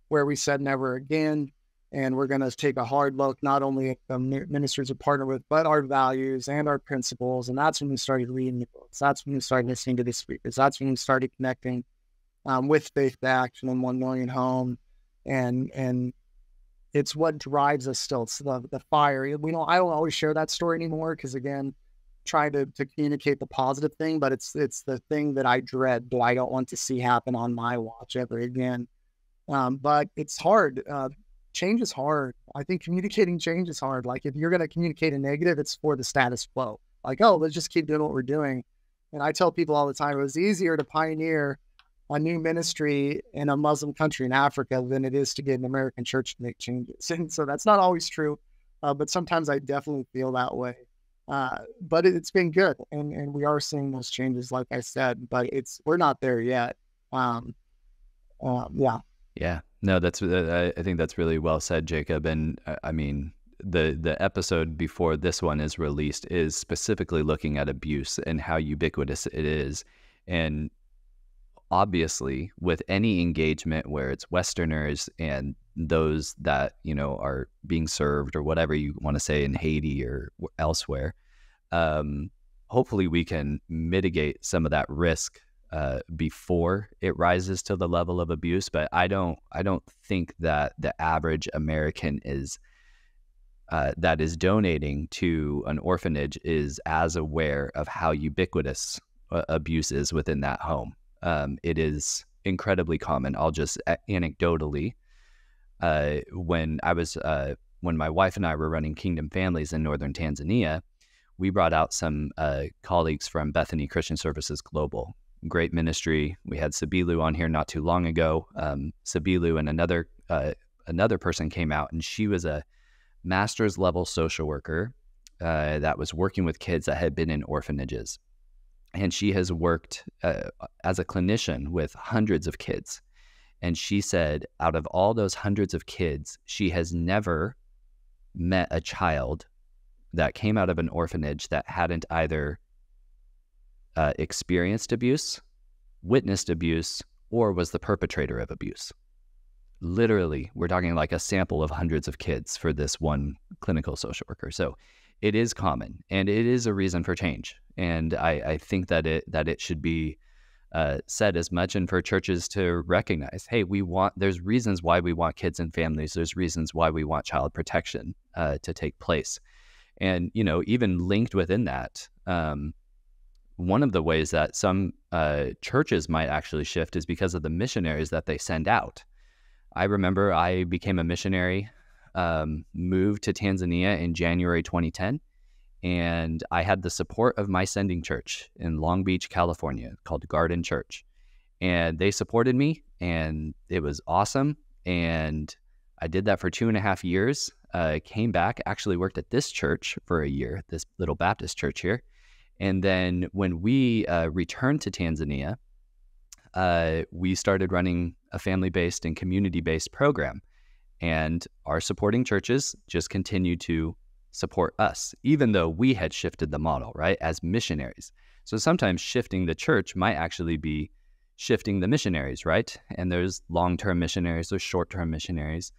Speaker 5: where we said never again. And we're going to take a hard look, not only at the ministries we partner with, but our values and our principles. And that's when we started reading the books. That's when we started listening to the speakers. That's when we started connecting with Faith to Action and 1 Million Home. And it's what drives us still. It's the fire. I don't always share that story anymore because, again, try to communicate the positive thing, but it's the thing that I dread, that I don't want to see happen on my watch ever again. But it's hard. Change is hard. I think communicating change is hard. Like, if you're going to communicate a negative, it's for the status quo. Like, oh, let's just keep doing what we're doing. And I tell people all the time, it was easier to pioneer a new ministry in a Muslim country in Africa than it is to get an American church to make changes. And so that's not always true, but sometimes I definitely feel that way. But it's been good, and we are seeing those changes, like I said, but we're not there yet.
Speaker 2: Yeah, no, I think that's really well said, Jacob. And I mean, the episode before this one is released is specifically looking at abuse and how ubiquitous it is. And obviously, with any engagement where it's Westerners and those that, are being served or whatever you want to say in Haiti or elsewhere, hopefully we can mitigate some of that risk before it rises to the level of abuse. But I don't think that the average American that is donating to an orphanage is as aware of how ubiquitous abuse is within that home. It is incredibly common. I'll just anecdotally, when my wife and I were running Kingdom Families in northern Tanzania, we brought out some colleagues from Bethany Christian Services Global. Great ministry. We had Sabilu on here not too long ago. Sabilu and another person came out, and she was a master's level social worker that was working with kids that had been in orphanages. And she has worked as a clinician with hundreds of kids. And she said, out of all those hundreds of kids, she has never met a child that came out of an orphanage that hadn't either experienced abuse, witnessed abuse, or was the perpetrator of abuse. Literally, we're talking like a sample of hundreds of kids for this one clinical social worker. So it is common, and it is a reason for change. And I think that it should be said as much, and for churches to recognize, hey, there's reasons why we want kids and families. There's reasons why we want child protection to take place. And, even linked within that, one of the ways that some churches might actually shift is because of the missionaries that they send out. I remember I became a missionary, moved to Tanzania in January 2010, and I had the support of my sending church in Long Beach, California, called Garden Church. And they supported me, and it was awesome. And I did that for 2.5 years. Came back, actually worked at this church for a year, this little Baptist church here. And then when we returned to Tanzania, we started running a family-based and community-based program. And our supporting churches just continued to support us, even though we had shifted the model, right, as missionaries. So sometimes shifting the church might actually be shifting the missionaries, right? And there's long-term missionaries, there's short-term missionaries.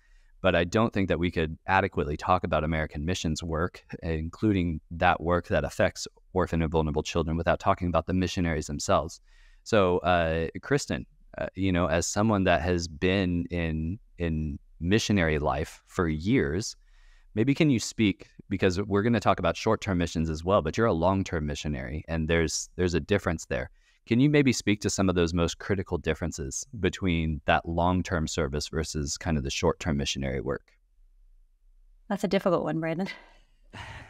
Speaker 2: But I don't think that we could adequately talk about American missions work, including that work that affects orphan and vulnerable children, without talking about the missionaries themselves. So, Kristin, as someone that has been in missionary life for years, maybe can you speak, because we're going to talk about short-term missions as well, but you're a long-term missionary, and there's a difference there. Can you maybe speak to some of those most critical differences between that long-term service versus kind of the short-term missionary work?
Speaker 4: That's a difficult one, Brandon.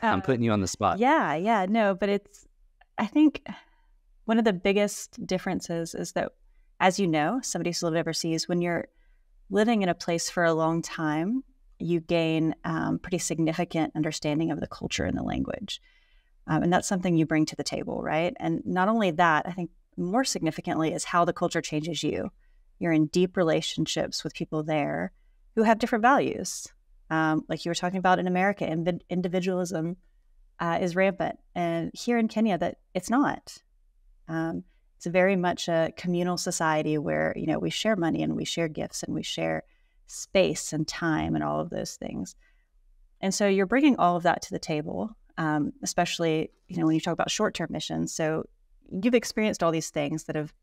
Speaker 2: I'm putting you on the spot.
Speaker 4: Yeah, no, but I think one of the biggest differences is that, as you know, somebody who's lived overseas, when you're living in a place for a long time, you gain pretty significant understanding of the culture and the language. And that's something you bring to the table, right? And not only that, I think more significantly is how the culture changes you. You're in deep relationships with people there who have different values. Like you were talking about in America, individualism is rampant. And here in Kenya, that it's not. It's very much a communal society where, we share money and we share gifts and we share space and time and all of those things. And so you're bringing all of that to the table, especially, when you talk about short-term missions. So you've experienced all these things that have,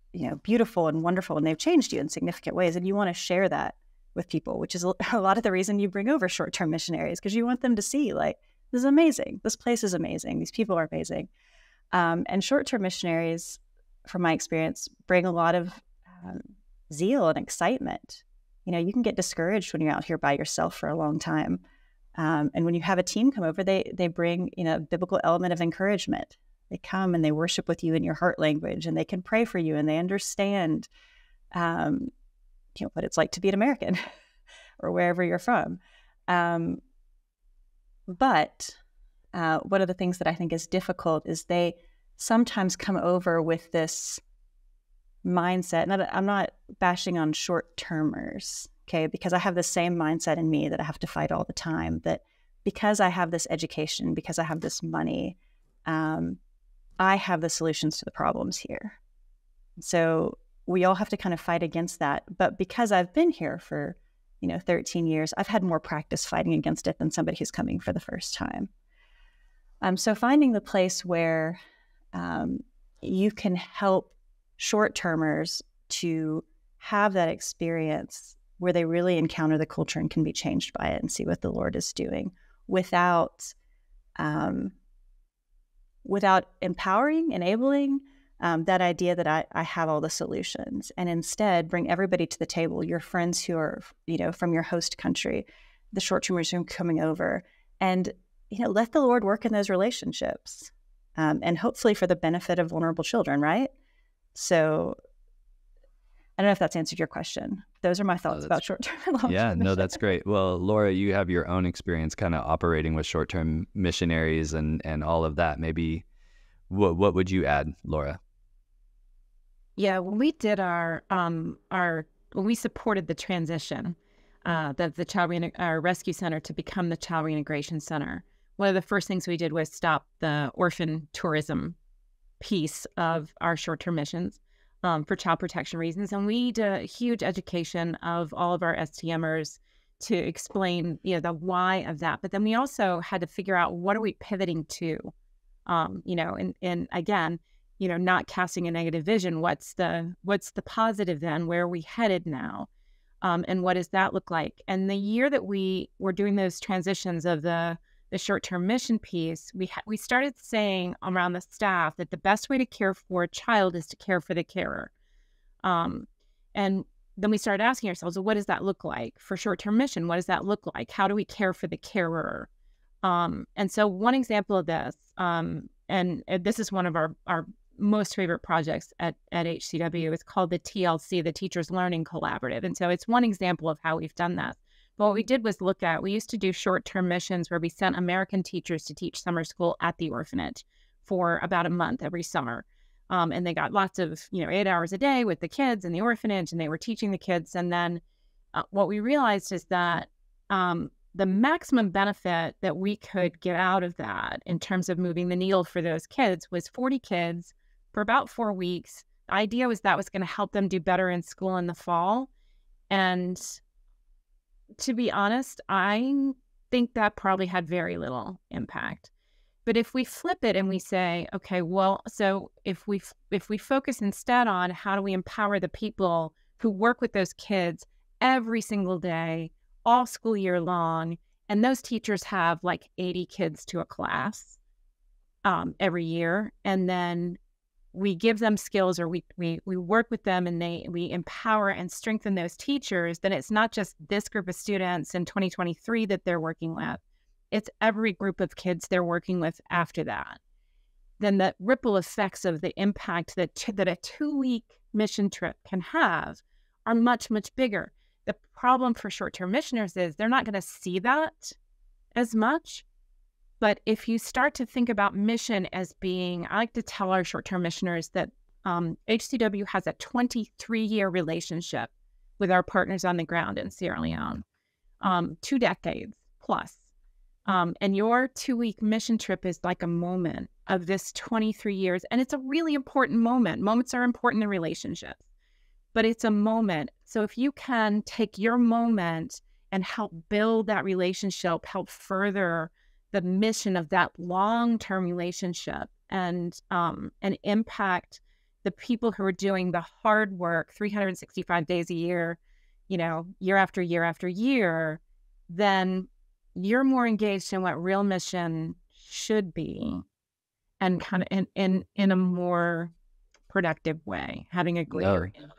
Speaker 4: beautiful and wonderful, and they've changed you in significant ways. And you want to share that with people, which is a lot of the reason you bring over short-term missionaries, because you want them to see, like, this is amazing. This place is amazing. These people are amazing. And short-term missionaries, from my experience, bring a lot of zeal and excitement. You can get discouraged when you're out here by yourself for a long time. And when you have a team come over, they bring, a biblical element of encouragement. They come and they worship with you in your heart language, and they can pray for you, and they understand, what it's like to be an American or wherever you're from. But one of the things that I think is difficult is they sometimes come over with this mindset. And I'm not bashing on short-termers, okay? Because I have the same mindset in me that I have to fight all the time, that because I have this education, because I have this money, I have the solutions to the problems here. So we all have to kind of fight against that. But because I've been here for, 13 years, I've had more practice fighting against it than somebody who's coming for the first time. So finding the place where you can help short-termers to have that experience where they really encounter the culture and can be changed by it and see what the Lord is doing without empowering, enabling that idea that I have all the solutions, and instead bring everybody to the table, your friends who are, from your host country, the short-termers who are coming over, and, let the Lord work in those relationships, and hopefully for the benefit of vulnerable children, right? So I don't know if that's answered your question. Those are my thoughts about short-term and long-term.
Speaker 2: Yeah, no, that's great. Well, Laura, you have your own experience kind of operating with short-term missionaries and all of that. Maybe what would you add, Laura?
Speaker 3: Yeah, when we did when we supported the transition, our rescue center to become the Child Reintegration Center, one of the first things we did was stop the orphan tourism piece of our short-term missions for child protection reasons. And we did a huge education of all of our STMers to explain, the why of that. But then we also had to figure out, what are we pivoting to? And again, not casting a negative vision. What's the positive then? Where are we headed now? And what does that look like? And the year that we were doing those transitions of the short-term mission piece, we started saying around the staff that the best way to care for a child is to care for the carer. And then we started asking ourselves, well, what does that look like for short-term mission? What does that look like? How do we care for the carer? And so one example of this, and this is one of our most favorite projects at HCW, is called the TLC, the Teachers Learning Collaborative. And so it's one example of how we've done that. But what we did was we used to do short-term missions where we sent American teachers to teach summer school at the orphanage for about a month every summer. And they got lots of, 8 hours a day with the kids in the orphanage, and they were teaching the kids. And then what we realized is that the maximum benefit that we could get out of that in terms of moving the needle for those kids was 40 kids for about 4 weeks. The idea was that was going to help them do better in school in the fall. And to be honest, I think that probably had very little impact. But if we flip it and we say, okay, well, so if we focus instead on how do we empower the people who work with those kids every single day, all school year long, and those teachers have like 80 kids to a class every year, and then we give them skills, or we work with them, and we empower and strengthen those teachers, then it's not just this group of students in 2023 that they're working with. It's every group of kids they're working with after that. Then the ripple effects of the impact that a 2-week mission trip can have are much, much bigger. The problem for short-term missioners is they're not going to see that as much. But if you start to think about mission as being, I like to tell our short-term missioners that HCW has a 23-year relationship with our partners on the ground in Sierra Leone, 2 decades plus. And your 2-week mission trip is like a moment of this 23 years. And it's a really important moment. Moments are important in relationships, but it's a moment. So if you can take your moment and help build that relationship, help further the mission of that long-term relationship and impact the people who are doing the hard work 365 days a year, year after year after year, then you're more engaged in what real mission should be and kind of in a more productive way, having a greater impact.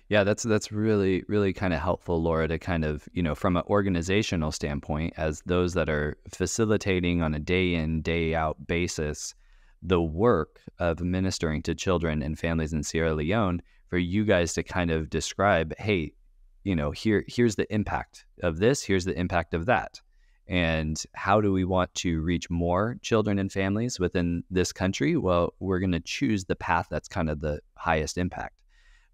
Speaker 2: Yeah, that's really, really kind of helpful, Laura, to kind of, from an organizational standpoint, as those that are facilitating on a day in, day out basis, the work of ministering to children and families in Sierra Leone, for you guys to kind of describe, hey, here's the impact of this, here's the impact of that. And how do we want to reach more children and families within this country? Well, we're going to choose the path that's kind of the highest impact.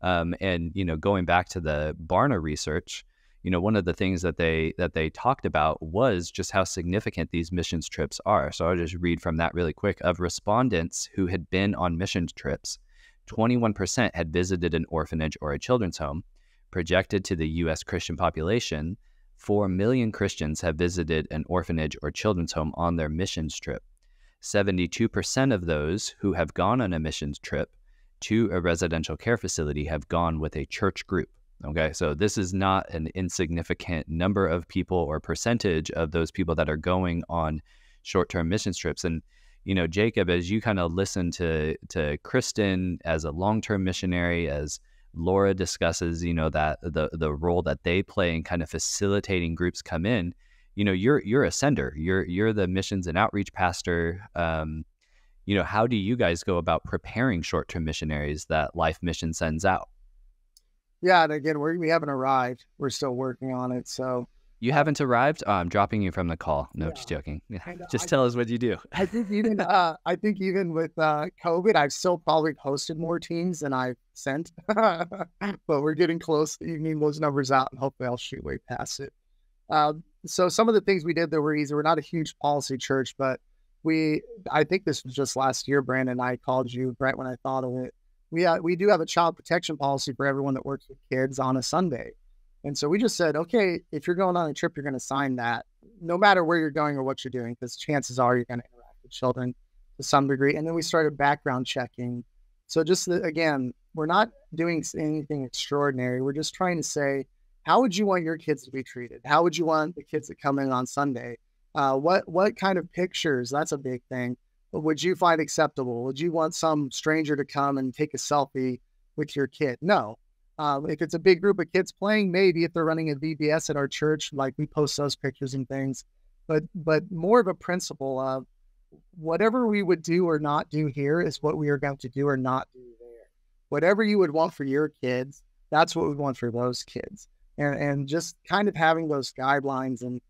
Speaker 2: And going back to the Barna research, one of the things that they talked about was just how significant these missions trips are. So I'll just read from that really quick. Of respondents who had been on missions trips, 21% had visited an orphanage or a children's home. Projected to the U.S. Christian population, 4 million Christians have visited an orphanage or children's home on their missions trip. 72% of those who have gone on a missions trip to a residential care facility have gone with a church group. Okay, so this is not an insignificant number of people or percentage of those people that are going on short-term missions trips. And, Jacob, as you kind of listen to Kristin as a long-term missionary, as Laura discusses, that the role that they play in kind of facilitating groups come in, you're a sender, you're the missions and outreach pastor. How do you guys go about preparing short-term missionaries that LifeMission sends out?
Speaker 5: Yeah, and again, we haven't arrived. We're still working on it. So
Speaker 2: you haven't arrived? I'm dropping you from the call. No, just joking. Just tell us what you do.
Speaker 5: I think even with COVID, I've still probably posted more teams than I've sent, but we're getting close to evening those numbers out, and hopefully I'll shoot way past it. So some of the things we did that were easy. We're not a huge policy church, but I think this was just last year, Brandon, I called you right when I thought of it. We do have a child protection policy for everyone that works with kids on a Sunday. And so we just said, okay, if you're going on a trip, you're going to sign that no matter where you're going or what you're doing, because chances are you're going to interact with children to some degree. And then we started background checking. So just again, we're not doing anything extraordinary. We're just trying to say, how would you want your kids to be treated? How would you want the kids that come in on Sunday? What kind of pictures? That's a big thing. Would you find acceptable? Would you want some stranger to come and take a selfie with your kid? No. If it's a big group of kids playing, maybe if they're running a VBS at our church, like we post those pictures and things, but more of a principle of whatever we would do or not do here is what we are going to do or not do there. Whatever you would want for your kids, that's what we want for those kids. And just kind of having those guidelines. And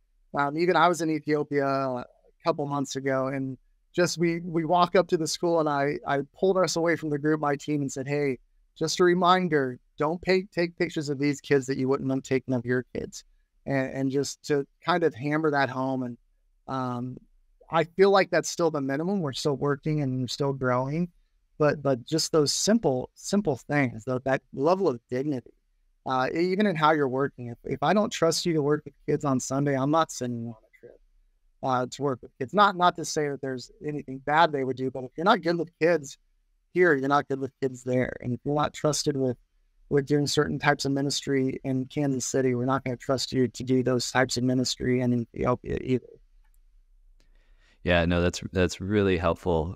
Speaker 5: even I was in Ethiopia a couple months ago, and just we walk up to the school, and I pulled us away from the group, my team, and said, hey, just a reminder, don't take pictures of these kids that you wouldn't have taken of your kids. And just to kind of hammer that home. And I feel like that's still the minimum. We're still working and we're still growing, but just those simple things, that level of dignity, even in how you're working. If I don't trust you to work with kids on Sunday, I'm not sending you on a trip to work with kids. Not to say that there's anything bad they would do, but if you're not good with kids here, you're not good with kids there. And if you're not trusted with doing certain types of ministry in Kansas City, we're not going to trust you to do those types of ministry in Ethiopia either.
Speaker 2: Yeah, no, that's really helpful,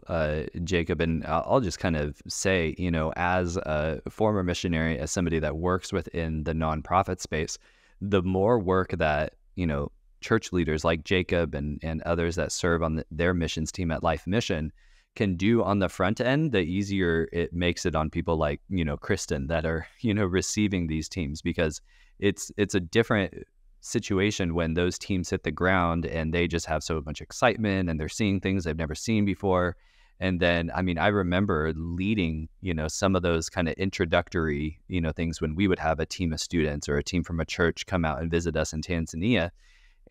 Speaker 2: Jacob. And I'll just kind of say, as a former missionary, as somebody that works within the nonprofit space, the more work that, church leaders like Jacob and others that serve on their missions team at LifeMission can do on the front end, the easier it makes it on people like, Kristin, that are, receiving these teams, because it's a different situation when those teams hit the ground and they just have so much excitement and they're seeing things they've never seen before. And then, I remember leading, some of those kind of introductory, things when we would have a team of students or a team from a church come out and visit us in Tanzania.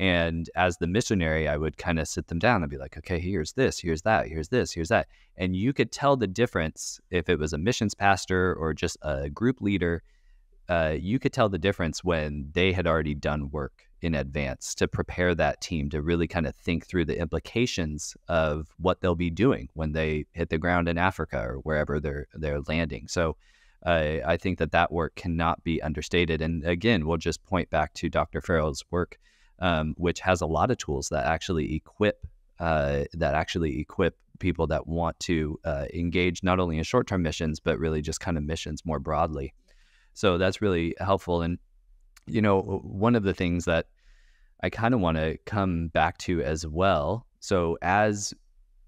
Speaker 2: And as the missionary, I would kind of sit them down and be like, okay, here's this, here's that, here's this, here's that. And you could tell the difference if it was a missions pastor or just a group leader. You could tell the difference when they had already done work in advance to prepare that team to really kind of think through the implications of what they'll be doing when they hit the ground in Africa or wherever they're landing. So I think that work cannot be understated. And again, we'll just point back to Dr. Farrell's work, which has a lot of tools that actually equip people that want to engage not only in short-term missions, but really just kind of missions more broadly. So that's really helpful. And, one of the things that I kind of want to come back to as well. So as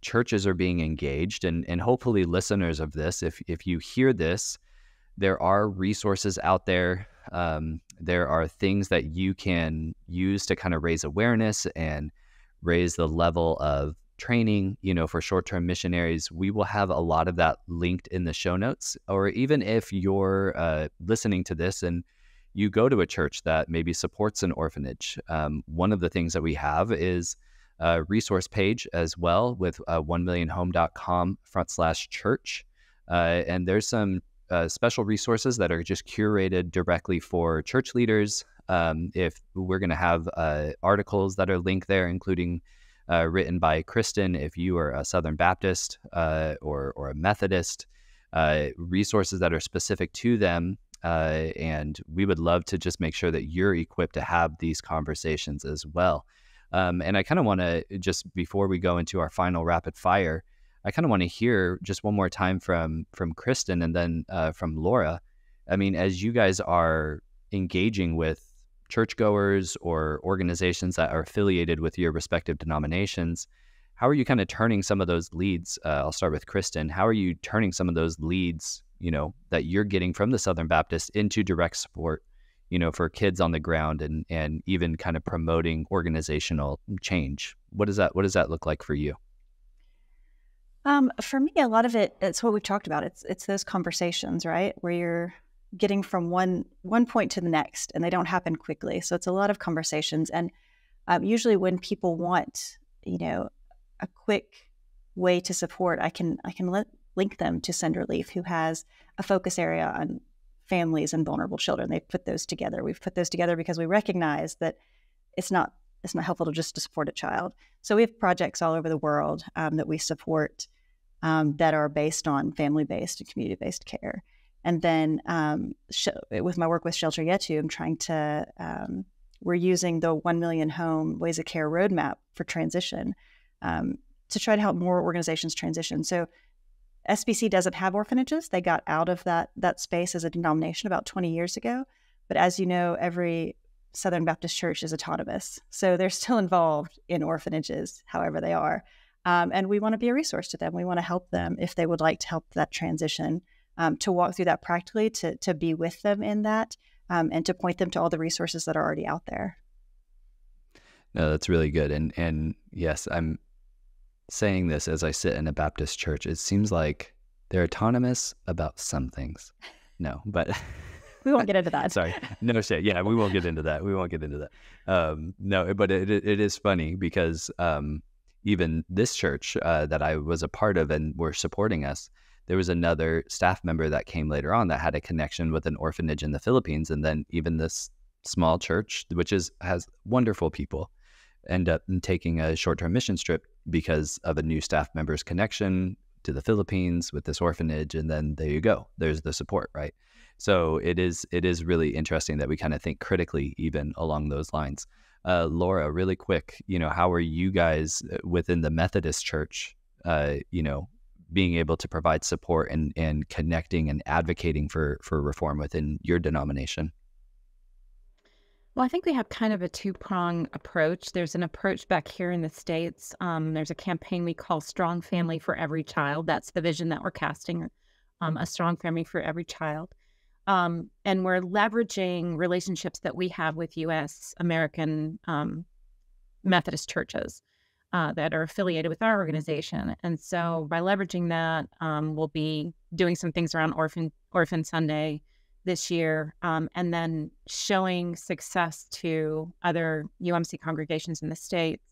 Speaker 2: churches are being engaged, and hopefully listeners of this, if you hear this, there are resources out there. There are things that you can use to kind of raise awareness and raise the level of training, for short-term missionaries. We will have a lot of that linked in the show notes. Or even if you're listening to this and you go to a church that maybe supports an orphanage, one of the things that we have is a resource page as well with 1millionhome.com/church. And there's some special resources that are just curated directly for church leaders. If we're going to have articles that are linked there, including written by Kristin, if you are a Southern Baptist or a Methodist, resources that are specific to them. And we would love to just make sure that you're equipped to have these conversations as well. And I kind of want to, just before we go into our final rapid fire, I kind of want to hear just one more time from Kristin and then from Laura. As you guys are engaging with churchgoers or organizations that are affiliated with your respective denominations, how are you kind of turning some of those leads? I'll start with Kristin. How are you turning some of those leads, that you're getting from the Southern Baptist into direct support, for kids on the ground and even kind of promoting organizational change? What does that look like for you?
Speaker 4: For me, a lot of it's what we've talked about. It's those conversations, right, where you're getting from one point to the next, and they don't happen quickly. So it's a lot of conversations, and usually when people want, a quick way to support, I can link them to Send Relief, who has a focus area on families and vulnerable children. They put those together. We've put those together because we recognize that it's not helpful to just support a child. So we have projects all over the world that we support that are based on family-based and community-based care. And then with my work with Shelter Yetu, I'm trying to, we're using the 1 Million Home Ways of Care roadmap for transition to try to help more organizations transition. So SBC doesn't have orphanages. They got out of that space as a denomination about 20 years ago. But as you know, every Southern Baptist church is autonomous. So they're still involved in orphanages, however they are. And we want to be a resource to them. We want to help them if they would like to help that transition, to walk through that practically, to be with them in that, and to point them to all the resources that are already out there.
Speaker 2: No, that's really good. And yes, I'm saying this as I sit in a Baptist church. It seems like they're autonomous about some things. No, but
Speaker 4: we won't get into that.
Speaker 2: Sorry. No shit. Yeah, we won't get into that. No, but it is funny because even this church that I was a part of and were supporting us, there was another staff member that came later on that had a connection with an orphanage in the Philippines. And then even this small church, which has wonderful people, end up taking a short-term mission trip because of a new staff member's connection to the Philippines with this orphanage. And then there you go. There's the support, right? So it is really interesting that we kind of think critically even along those lines. Laura, really quick, how are you guys within the Methodist Church, being able to provide support and connecting and advocating for reform within your denomination?
Speaker 3: Well, I think we have kind of a two-prong approach. There's an approach back here in the States. There's a campaign we call Strong Family for Every Child. That's the vision that we're casting, a strong family for every child. And we're leveraging relationships that we have with U.S. American Methodist churches that are affiliated with our organization. And so by leveraging that, we'll be doing some things around Orphan Sunday this year, and then showing success to other UMC congregations in the States.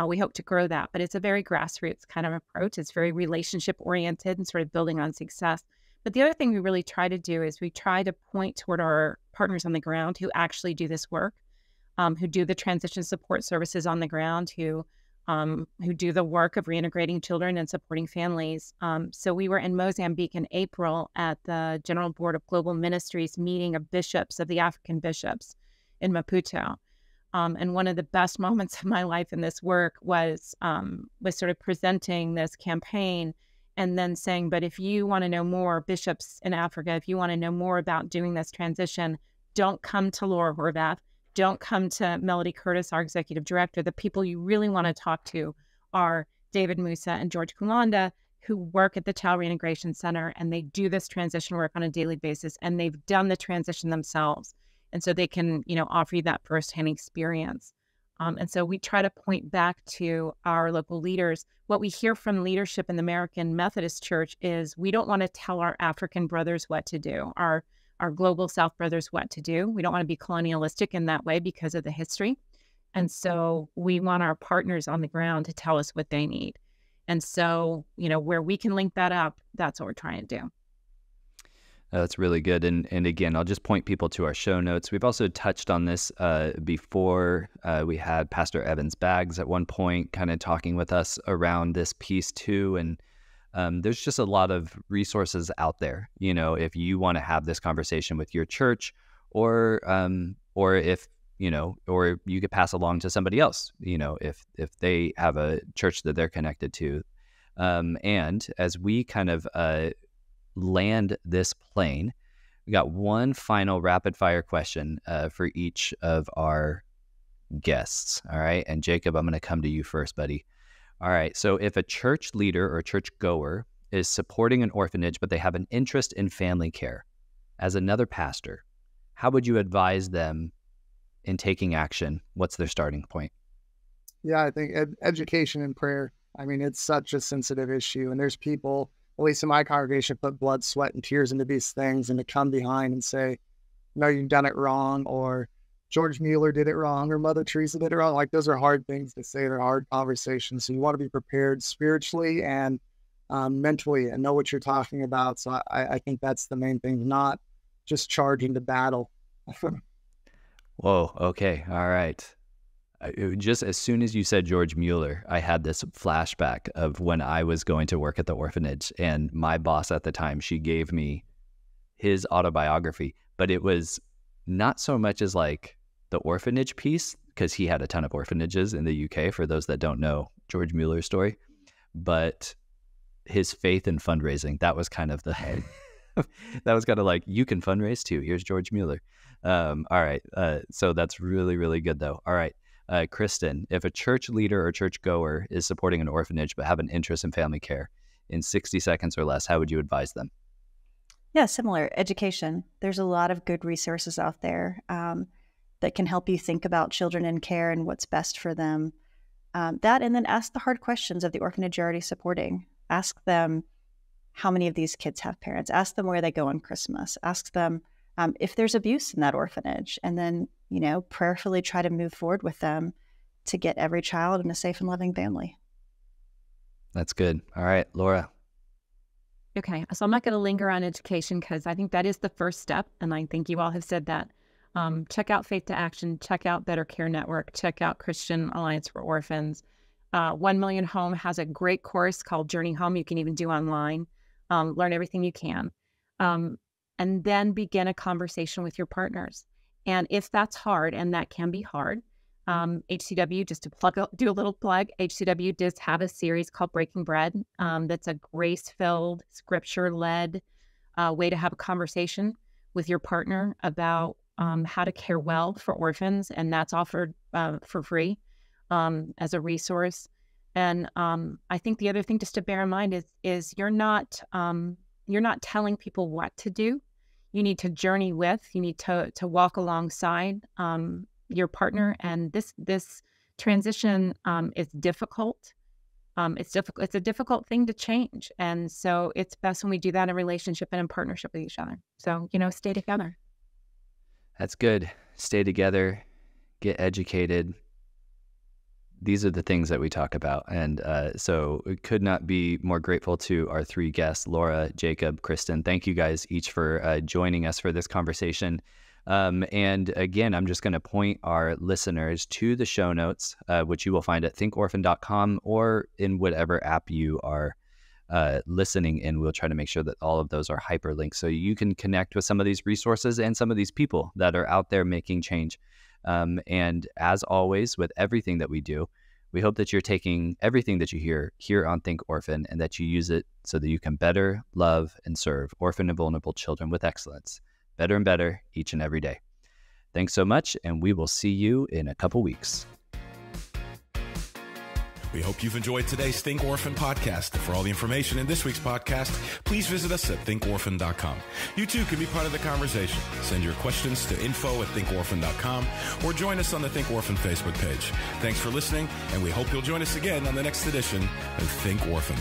Speaker 3: We hope to grow that, but it's a very grassroots kind of approach. It's very relationship oriented and sort of building on success. But the other thing we really try to do is we try to point toward our partners on the ground who actually do this work, who do the transition support services on the ground, who do the work of reintegrating children and supporting families. So we were in Mozambique in April at the General Board of Global Ministries meeting of bishops, of the African bishops in Maputo. And one of the best moments of my life in this work was sort of presenting this campaign and then saying, but if you want to know more, bishops in Africa, if you want to know more about doing this transition, don't come to Laura Horvath. Don't come to Melody Curtis, our executive director. The people you really want to talk to are David Musa and George Kulanda, who work at the Child Reintegration Center, and they do this transition work on a daily basis, and they've done the transition themselves. And so they can, offer you that firsthand experience. And so we try to point back to our local leaders. What we hear from leadership in the American Methodist Church is we don't want to tell our African brothers what to do, our global South brothers what to do. We don't want to be colonialistic in that way because of the history. And so we want our partners on the ground to tell us what they need. And so, where we can link that up, that's what we're trying to do.
Speaker 2: That's really good. And again, I'll just point people to our show notes. We've also touched on this before. We had Pastor Evans Baggs at one point kind of talking with us around this piece too. And there's just a lot of resources out there, if you want to have this conversation with your church or if, or you could pass along to somebody else, if they have a church that they're connected to. And as we kind of land this plane, we got one final rapid fire question for each of our guests. All right. And Jacob, I'm going to come to you first, buddy. All right. So if a church leader or church goer is supporting an orphanage, but they have an interest in family care, as another pastor, how would you advise them in taking action? What's their starting point?
Speaker 5: Yeah, I think education and prayer. I mean, it's such a sensitive issue. And there's people, at least in my congregation, put blood, sweat, and tears into these things, and to come behind and say, no, you've done it wrong, or George Mueller did it wrong, or Mother Teresa did it wrong. Like, those are hard things to say. They're hard conversations. So you want to be prepared spiritually and mentally and know what you're talking about. So I think that's the main thing, not just charging to battle.
Speaker 2: Whoa. Okay. All right. Just as soon as you said George Mueller, I had this flashback of when I was going to work at the orphanage, and my boss at the time, she gave me his autobiography, but it was not so much as like the orphanage piece, because he had a ton of orphanages in the UK, for those that don't know George Mueller's story, but his faith in fundraising. That was kind of the that was kind of like, you can fundraise too. Here's George Mueller. All right. So that's really, really good though. All right. Kristin, if a church leader or church goer is supporting an orphanage but have an interest in family care, in 60 seconds or less, how would you advise them?
Speaker 4: Yeah, similar. Education. There's a lot of good resources out there that can help you think about children in care and what's best for them. That, and then ask the hard questions of the orphanage you're already supporting. Ask them how many of these kids have parents. Ask them where they go on Christmas. Ask them if there's abuse in that orphanage, and then, prayerfully try to move forward with them to get every child in a safe and loving family.
Speaker 2: That's good. All right, Laura.
Speaker 3: Okay, so I'm not going to linger on education because I think that is the first step, and I think you all have said that. Check out Faith to Action, check out Better Care Network, check out Christian Alliance for Orphans. 1 Million Home has a great course called Journey Home you can even do online. Learn everything you can. And then begin a conversation with your partners. And if that's hard, and that can be hard, HCW, just to do a little plug, HCW does have a series called Breaking Bread. That's a grace-filled, scripture-led way to have a conversation with your partner about How to Care Well for Orphans, and that's offered for free as a resource. And I think the other thing just to bear in mind is you're not telling people what to do. You need to journey with. You need to walk alongside your partner. And this transition is difficult. It's a difficult thing to change, and so it's best when we do that in relationship and in partnership with each other. So stay together.
Speaker 2: That's good. Stay together. Get educated. These are the things that we talk about. And so we could not be more grateful to our three guests, Laura, Jacob, Kristin. Thank you guys each for joining us for this conversation. And again, I'm just going to point our listeners to the show notes, which you will find at thinkorphan.com or in whatever app you are listening in. We'll try to make sure that all of those are hyperlinked so you can connect with some of these resources and some of these people that are out there making change. And as always, with everything that we do, we hope that you're taking everything that you hear here on Think Orphan and that you use it so that you can better love and serve orphan and vulnerable children with excellence, better and better each and every day. Thanks so much, and we will see you in a couple weeks.
Speaker 1: We hope you've enjoyed today's Think Orphan podcast. For all the information in this week's podcast, please visit us at thinkorphan.com. You too can be part of the conversation. Send your questions to info@thinkorphan.com or join us on the Think Orphan Facebook page. Thanks for listening, and we hope you'll join us again on the next edition of Think Orphan.